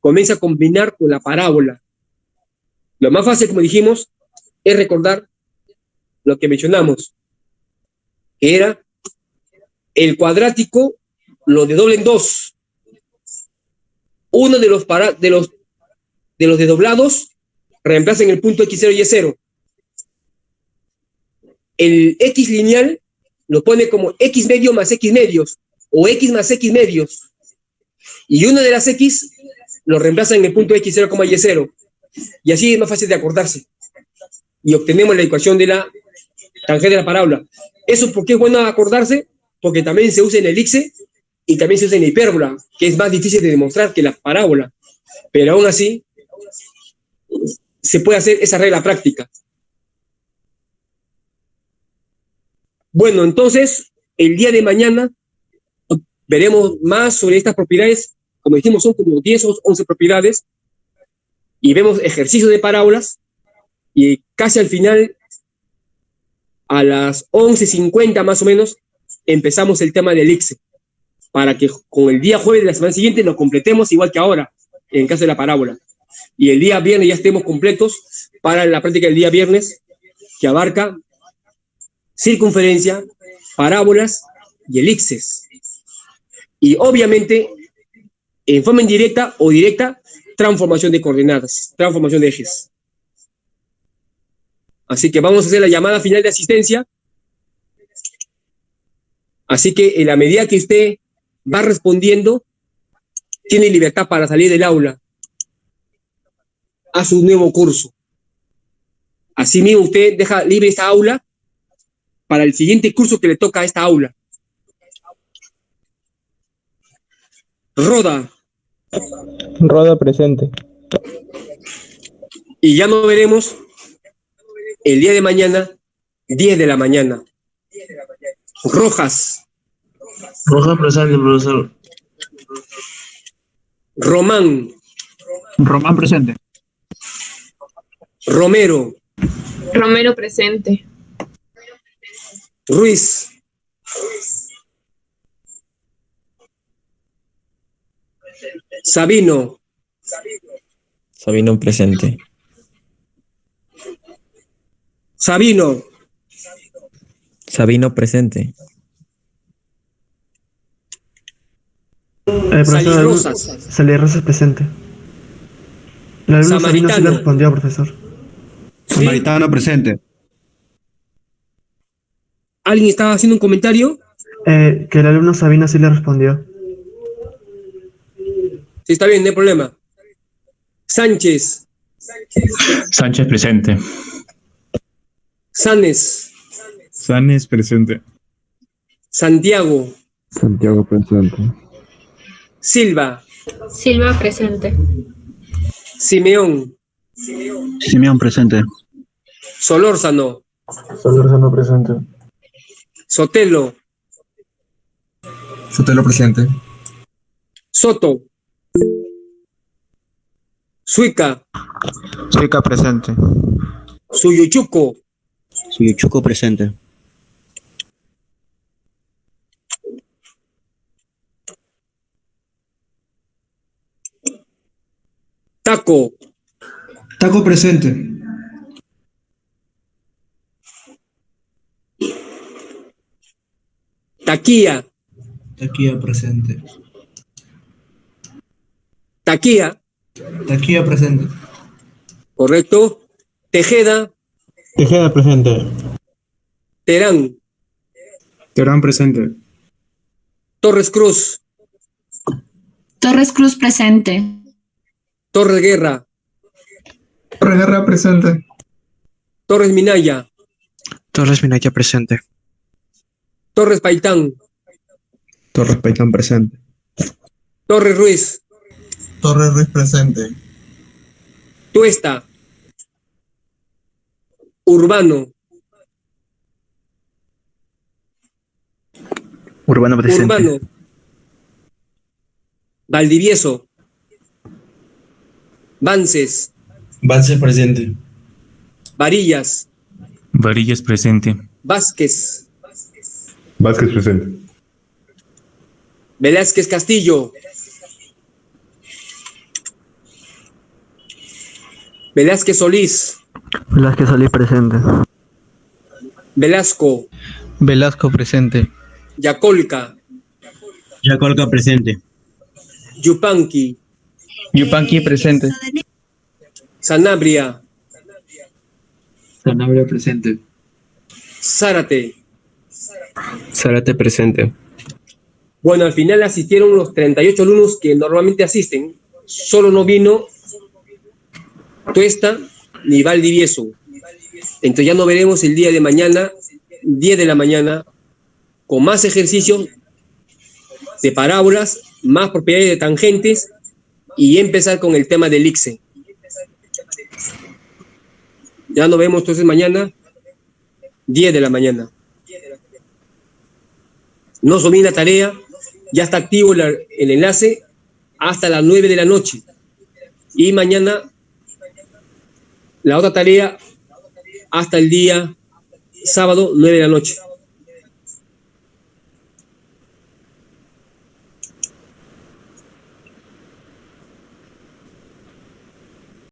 comienza a combinar con la parábola. Lo más fácil, como dijimos, es recordar lo que mencionamos, que era el cuadrático, lo de doble en 2. Uno de los desdoblados reemplaza en el punto X0 y Y0. El X lineal lo pone como X medio más X medios, o X más X medios. Y una de las X lo reemplaza en el punto X0, Y0. Y así es más fácil de acordarse. Y obtenemos la ecuación de la tangente de la parábola. ¿Eso por qué es bueno acordarse? Porque también se usa en el elipse y también se usa en la hipérbola, que es más difícil de demostrar que la parábola. Pero aún así, se puede hacer esa regla práctica. Bueno, entonces, el día de mañana veremos más sobre estas propiedades. Como dijimos, son como 10 o 11 propiedades. Y vemos ejercicios de parábolas. Y casi al final, a las 11:50 más o menos, empezamos el tema del elipse, para que con el día jueves de la semana siguiente lo completemos igual que ahora, en caso de la parábola. Y el día viernes ya estemos completos para la práctica del día viernes, que abarca circunferencia, parábolas y elipses. Y obviamente, en forma indirecta o directa, transformación de coordenadas, transformación de ejes. Así que vamos a hacer la llamada final de asistencia. Así que en la medida que usted va respondiendo, tiene libertad para salir del aula a su nuevo curso. Asimismo, usted deja libre esta aula para el siguiente curso que le toca a esta aula. Roda. Roda presente. Y ya nos veremos el día de mañana, 10 de la mañana. Rojas. Rojas presente, profesor. Román. Román presente. Romero. Romero presente. Ruiz. Sabino. Sabino presente. Sabino. Sabino presente. Profesor, Rosas. Salí Rosas presente. El alumno Sabino sí le Samaritano. respondió, profesor. Samaritano presente. ¿Alguien estaba haciendo un comentario? Que el alumno Sabino sí le respondió. Sí, está bien, no hay problema. Sánchez. Sánchez presente. Sanes. Sanes presente. Santiago. Santiago presente. Silva. Silva presente. Simeón. Simeón presente. Solórzano. Solorzano presente. Sotelo, Sotelo presente. Soto, Suica, Suica presente. Suyuchuco, Suyuchuco presente. Taco, Taco presente. Taquía, Taquilla presente. Taquía, Taquilla presente. correcto. Tejeda, Tejeda presente. Terán, Terán presente. Torres Cruz, Torres Cruz presente. Torres Guerra, Torre Guerra presente. Torres Minaya, Torres Minaya presente. Torres Paitán, Torres Paitán presente. Torres Ruiz, Torre Ruiz presente. Tuesta, Urbano, Urbano presente. Urbano, Valdivieso, Vances, Vance presente. Varillas, Varillas presente. Vázquez, Vázquez presente. Velázquez Castillo, Velázquez Solís, Velázquez Solís presente. Velasco, Velasco presente. Yacolca, Yacolca presente. Yupanqui, Yupanqui presente. Sanabria, Sanabria presente. Zárate. Zárate presente. Bueno, al final asistieron los 38 alumnos que normalmente asisten. Solo no vino Tuesta ni Valdivieso. Entonces ya nos veremos el día de mañana, 10 de la mañana, con más ejercicios de parábolas, más propiedades de tangentes y empezar con el tema del ICSE. Ya nos vemos entonces mañana, 10 de la mañana. No se olviden la tarea, ya está activo el enlace hasta las 9 de la noche. Y mañana la otra tarea hasta el día sábado, 9 de la noche.